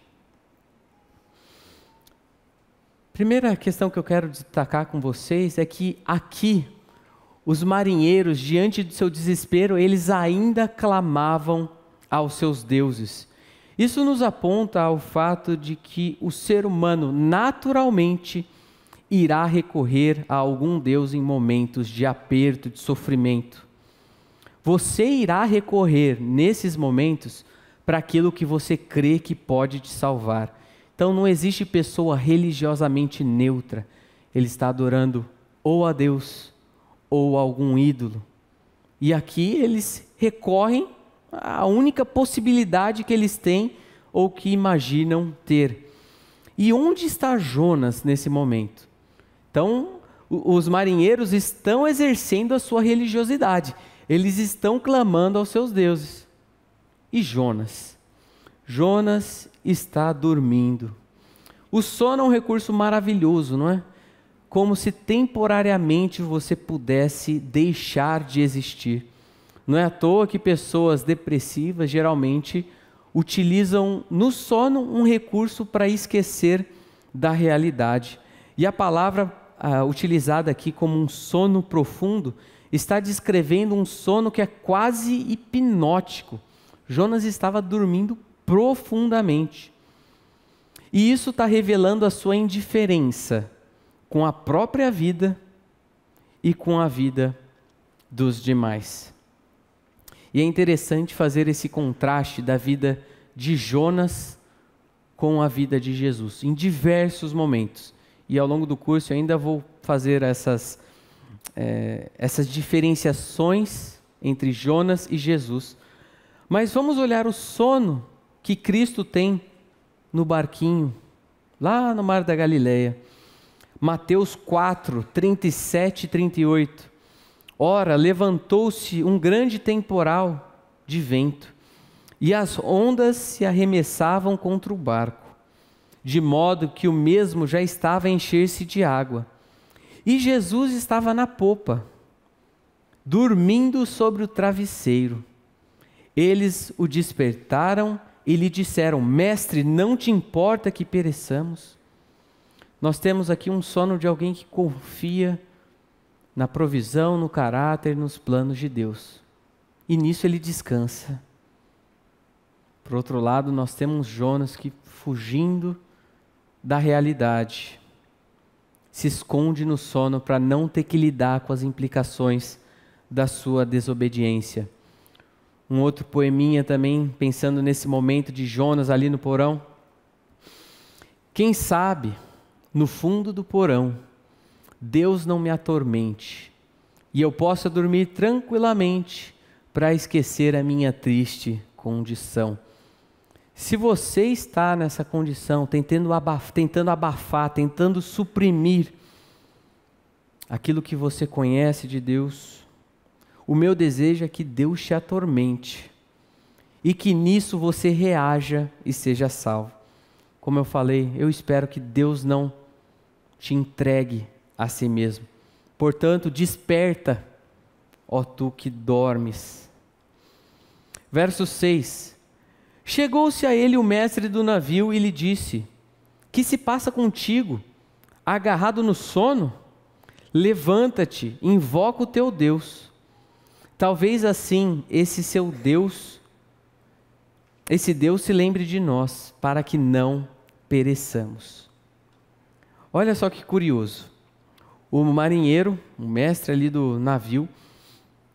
Primeira questão que eu quero destacar com vocês é que aqui, os marinheiros, diante do seu desespero, eles ainda clamavam aos seus deuses. Isso nos aponta ao fato de que o ser humano, naturalmente, irá recorrer a algum Deus em momentos de aperto, de sofrimento. Você irá recorrer, nesses momentos, para aquilo que você crê que pode te salvar. Então não existe pessoa religiosamente neutra. Ele está adorando ou a Deus ou a algum ídolo. E aqui eles recorrem à única possibilidade que eles têm ou que imaginam ter. E onde está Jonas nesse momento? Então, os marinheiros estão exercendo a sua religiosidade. Eles estão clamando aos seus deuses. E Jonas? Jonas está dormindo. O sono é um recurso maravilhoso, não é? Como se temporariamente você pudesse deixar de existir. Não é à toa que pessoas depressivas geralmente utilizam no sono um recurso para esquecer da realidade. E a palavra utilizada aqui como um sono profundo está descrevendo um sono que é quase hipnótico. Jonas estava dormindo profundamente. E isso está revelando a sua indiferença com a própria vida e com a vida dos demais. E é interessante fazer esse contraste da vida de Jonas com a vida de Jesus, em diversos momentos. E ao longo do curso eu ainda vou fazer essas diferenciações entre Jonas e Jesus. Mas vamos olhar o sono que Cristo tem no barquinho, lá no Mar da Galileia. Mateus 4, 37 e 38. Ora, levantou-se um grande temporal de vento, e as ondas se arremessavam contra o barco, de modo que o mesmo já estava a encher-se de água. E Jesus estava na popa, dormindo sobre o travesseiro. Eles o despertaram e lhe disseram: Mestre, não te importa que pereçamos? Nós temos aqui um sono de alguém que confia na provisão, no caráter, nos planos de Deus. E nisso ele descansa. Por outro lado, nós temos Jonas que, fugindo da realidade, se esconde no sono para não ter que lidar com as implicações da sua desobediência. Um outro poeminha também, pensando nesse momento de Jonas ali no porão. Quem sabe, no fundo do porão, Deus não me atormente, e eu possa dormir tranquilamente para esquecer a minha triste condição. Se você está nessa condição, tentando abafar, tentando suprimir aquilo que você conhece de Deus, o meu desejo é que Deus te atormente e que nisso você reaja e seja salvo. Como eu falei, eu espero que Deus não te entregue a si mesmo. Portanto, desperta, ó tu que dormes. Verso 6. Chegou-se a ele o mestre do navio e lhe disse: Que se passa contigo? Agarrado no sono? Levanta-te, invoca o teu Deus. Talvez assim esse Deus se lembre de nós, para que não pereçamos. Olha só que curioso. O marinheiro, o mestre ali do navio,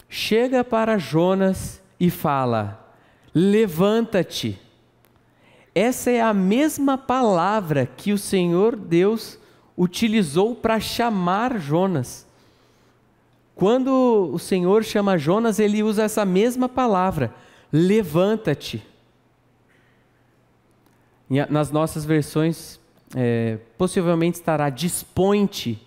chega para Jonas e fala: levanta-te. Essa é a mesma palavra que o Senhor Deus utilizou para chamar Jonas. Quando o Senhor chama Jonas, ele usa essa mesma palavra, levanta-te. Nas nossas versões, possivelmente estará dispõe-te.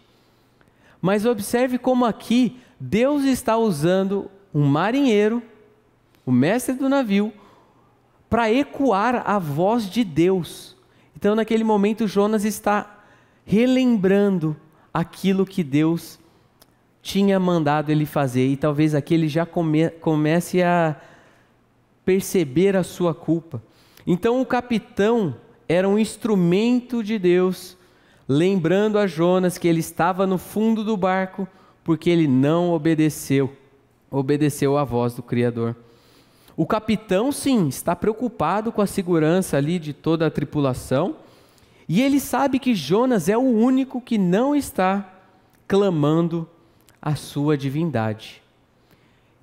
Mas observe como aqui Deus está usando um marinheiro, o mestre do navio, para ecoar a voz de Deus. Então, naquele momento, Jonas está relembrando aquilo que Deus tinha mandado ele fazer. E talvez aqui ele já comece a perceber a sua culpa. Então, o capitão era um instrumento de Deus, lembrando a Jonas que ele estava no fundo do barco, porque ele não obedeceu à voz do Criador. O capitão, sim, está preocupado com a segurança ali de toda a tripulação, e ele sabe que Jonas é o único que não está clamando a sua divindade.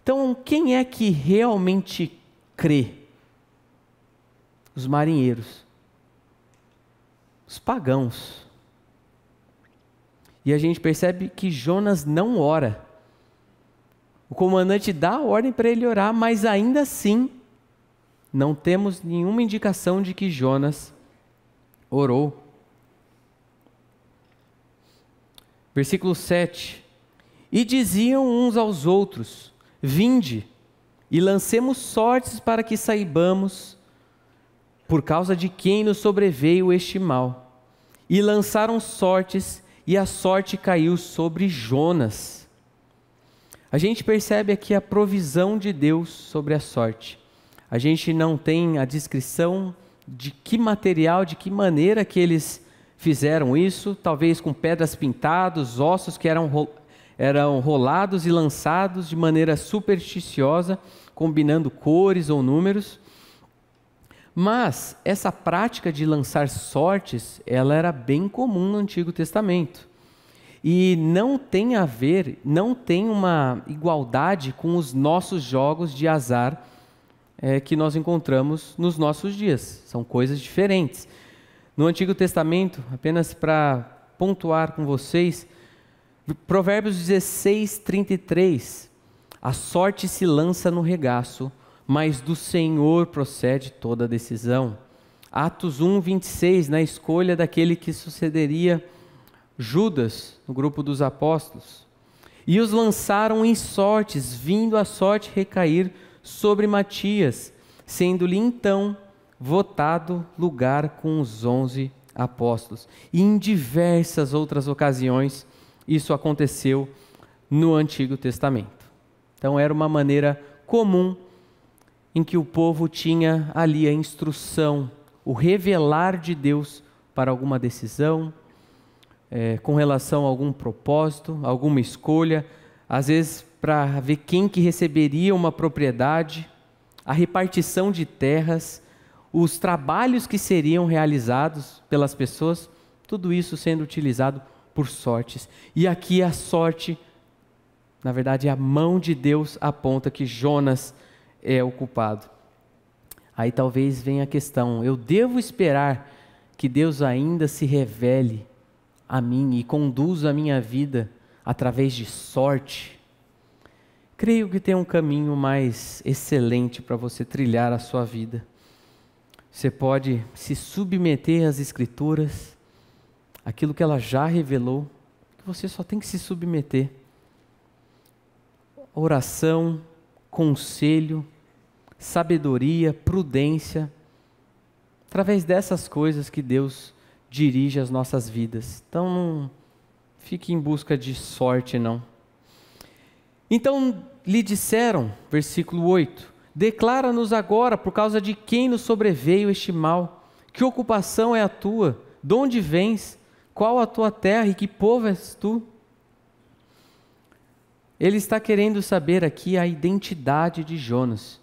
Então, quem é que realmente crê? Os marinheiros, os pagãos. E a gente percebe que Jonas não ora. O comandante dá a ordem para ele orar, mas ainda assim, não temos nenhuma indicação de que Jonas orou. Versículo 7. E diziam uns aos outros: Vinde e lancemos sortes para que saibamos por causa de quem nos sobreveio este mal. E lançaram sortes, e a sorte caiu sobre Jonas. A gente percebe aqui a provisão de Deus sobre a sorte. A gente não tem a descrição de que material, de que maneira que eles fizeram isso, talvez com pedras pintadas, ossos que eram rolados e lançados de maneira supersticiosa, combinando cores ou números. Mas essa prática de lançar sortes, ela era bem comum no Antigo Testamento. E não tem uma igualdade com os nossos jogos de azar que nós encontramos nos nossos dias. São coisas diferentes. No Antigo Testamento, apenas para pontuar com vocês, Provérbios 16, 33, a sorte se lança no regaço, mas do Senhor procede toda a decisão. Atos 1, 26, na escolha daquele que sucederia Judas, no grupo dos apóstolos. E os lançaram em sortes, vindo a sorte recair sobre Matias, sendo-lhe então votado lugar com os 11 apóstolos. E em diversas outras ocasiões, isso aconteceu no Antigo Testamento. Então era uma maneira comum em que o povo tinha ali a instrução, o revelar de Deus para alguma decisão, com relação a algum propósito, alguma escolha, às vezes para ver quem que receberia uma propriedade, a repartição de terras, os trabalhos que seriam realizados pelas pessoas, tudo isso sendo utilizado por sortes. E aqui a sorte, na verdade, a mão de Deus aponta que Jonas é o culpado. Aí talvez venha a questão, eu devo esperar que Deus ainda se revele a mim e conduza a minha vida através de sorte? Creio que tem um caminho mais excelente para você trilhar a sua vida. Você pode se submeter às Escrituras, aquilo que ela já revelou, que você só tem que se submeter. Oração, conselho, sabedoria, prudência, através dessas coisas que Deus dirige as nossas vidas. Então não fique em busca de sorte, não. Então lhe disseram, versículo 8, declara-nos agora por causa de quem nos sobreveio este mal, que ocupação é a tua, de onde vens, qual a tua terra e que povo és tu? Ele está querendo saber aqui a identidade de Jonas.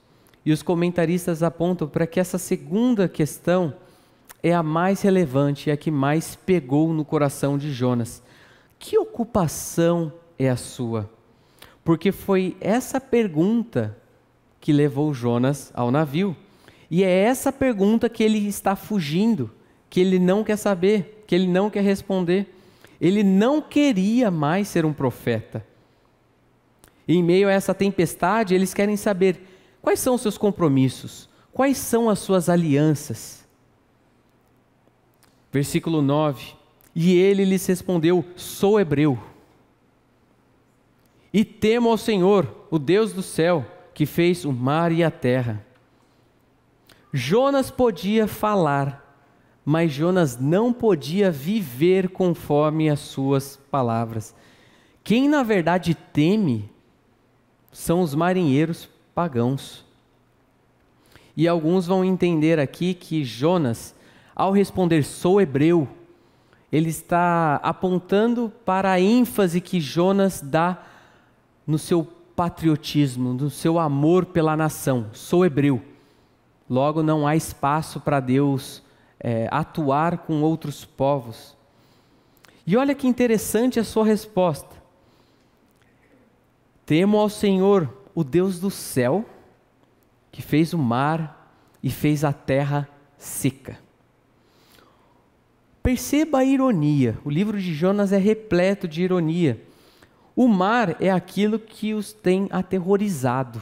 E os comentaristas apontam para que essa segunda questão é a mais relevante, é a que mais pegou no coração de Jonas. Que ocupação é a sua? Porque foi essa pergunta que levou Jonas ao navio. E é essa pergunta que ele está fugindo, que ele não quer saber, que ele não quer responder. Ele não queria mais ser um profeta. E em meio a essa tempestade, eles querem saber quais são os seus compromissos, quais são as suas alianças. Versículo 9, e ele lhes respondeu, sou hebreu, e temo ao Senhor, o Deus do céu, que fez o mar e a terra. Jonas podia falar, mas Jonas não podia viver conforme as suas palavras. Quem na verdade teme são os marinheiros pagãos. E alguns vão entender aqui que Jonas, ao responder sou hebreu, ele está apontando para a ênfase que Jonas dá no seu patriotismo, no seu amor pela nação. Sou hebreu. Logo não há espaço para Deus atuar com outros povos. E olha que interessante a sua resposta. Temo ao Senhor, o Deus do céu, que fez o mar e fez a terra seca. Perceba a ironia, o livro de Jonas é repleto de ironia. O mar é aquilo que os tem aterrorizado.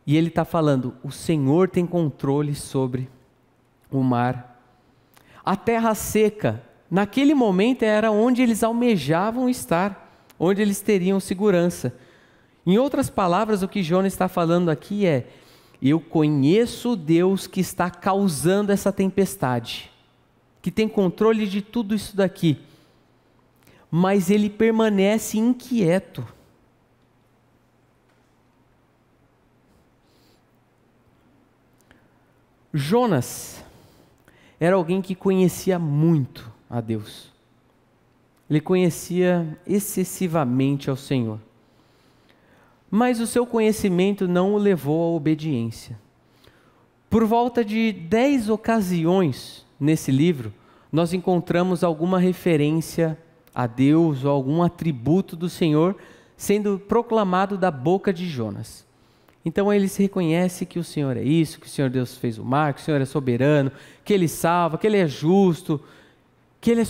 E ele está falando, o Senhor tem controle sobre o mar. A terra seca, naquele momento era onde eles almejavam estar, onde eles teriam segurança. Em outras palavras, o que Jonas está falando aqui é: eu conheço o Deus que está causando essa tempestade, que tem controle de tudo isso daqui, mas ele permanece inquieto. Jonas era alguém que conhecia muito a Deus. Ele conhecia excessivamente ao Senhor. Mas o seu conhecimento não o levou à obediência. Por volta de 10 ocasiões nesse livro, nós encontramos alguma referência a Deus ou algum atributo do Senhor sendo proclamado da boca de Jonas. Então ele se reconhece que o Senhor é isso, que o Senhor Deus fez o mar, que o Senhor é soberano, que Ele salva, que Ele é justo, que Ele é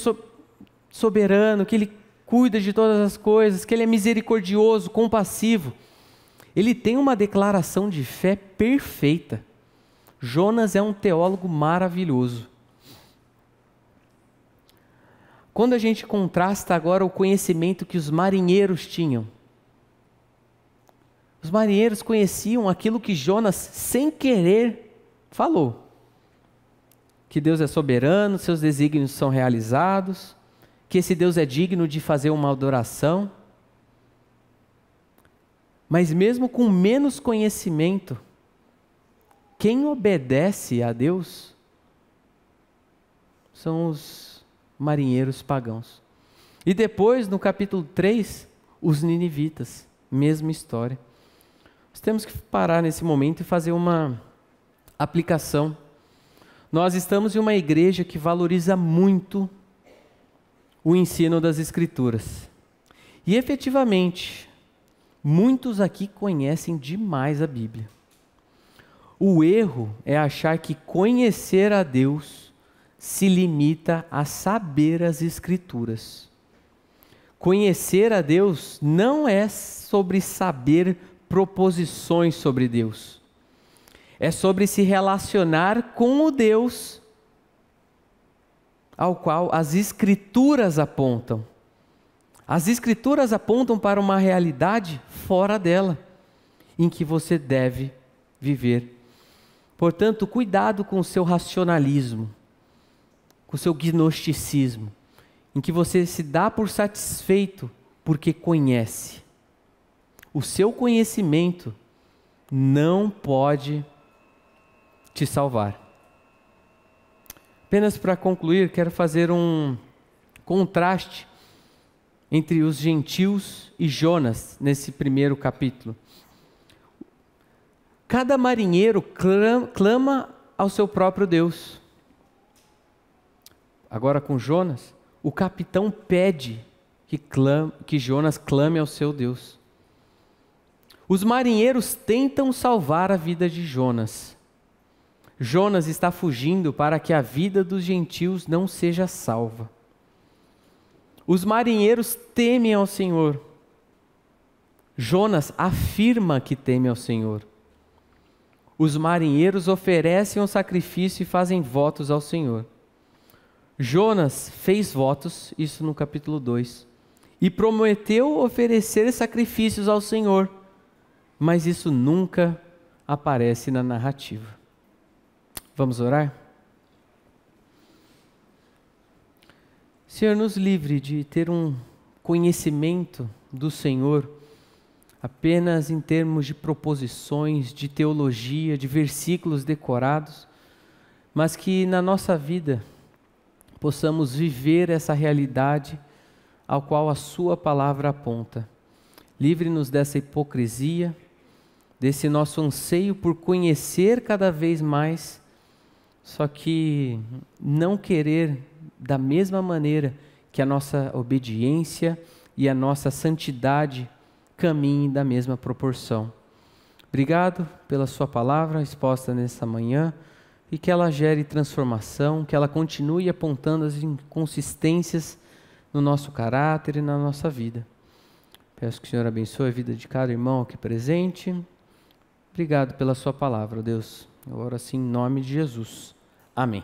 soberano, que Ele cuida de todas as coisas, que Ele é misericordioso, compassivo. Ele tem uma declaração de fé perfeita. Jonas é um teólogo maravilhoso. Quando a gente contrasta agora o conhecimento que os marinheiros tinham, os marinheiros conheciam aquilo que Jonas, sem querer, falou. Que Deus é soberano, seus desígnios são realizados, que esse Deus é digno de fazer uma adoração. Mas mesmo com menos conhecimento, quem obedece a Deus são os marinheiros pagãos. E depois, no capítulo 3, os ninivitas, mesma história. Nós temos que parar nesse momento e fazer uma aplicação. Nós estamos em uma igreja que valoriza muito o ensino das Escrituras. E efetivamente, muitos aqui conhecem demais a Bíblia. O erro é achar que conhecer a Deus se limita a saber as Escrituras. Conhecer a Deus não é sobre saber proposições sobre Deus. É sobre se relacionar com o Deus ao qual as Escrituras apontam. As Escrituras apontam para uma realidade fora dela, em que você deve viver. Portanto, cuidado com o seu racionalismo, com o seu gnosticismo, em que você se dá por satisfeito porque conhece. O seu conhecimento não pode te salvar. Apenas para concluir, quero fazer um contraste entre os gentios e Jonas nesse primeiro capítulo. Cada marinheiro clama ao seu próprio Deus. Agora com Jonas, o capitão pede que Jonas clame ao seu Deus. Os marinheiros tentam salvar a vida de Jonas. Jonas está fugindo para que a vida dos gentios não seja salva. Os marinheiros temem ao Senhor. Jonas afirma que teme ao Senhor. Os marinheiros oferecem um sacrifício e fazem votos ao Senhor. Jonas fez votos, isso no capítulo 2, e prometeu oferecer sacrifícios ao Senhor, mas isso nunca aparece na narrativa. Vamos orar? Senhor, nos livre de ter um conhecimento do Senhor apenas em termos de proposições, de teologia, de versículos decorados, mas que na nossa vida possamos viver essa realidade ao qual a Sua palavra aponta. Livre-nos dessa hipocrisia, desse nosso anseio por conhecer cada vez mais, só que não querer da mesma maneira que a nossa obediência e a nossa santidade caminhem da mesma proporção. Obrigado pela Sua palavra exposta nessa manhã e que ela gere transformação, que ela continue apontando as inconsistências no nosso caráter e na nossa vida. Peço que o Senhor abençoe a vida de cada irmão aqui presente. Obrigado pela Sua palavra, Deus. Eu oro assim em nome de Jesus. Amém.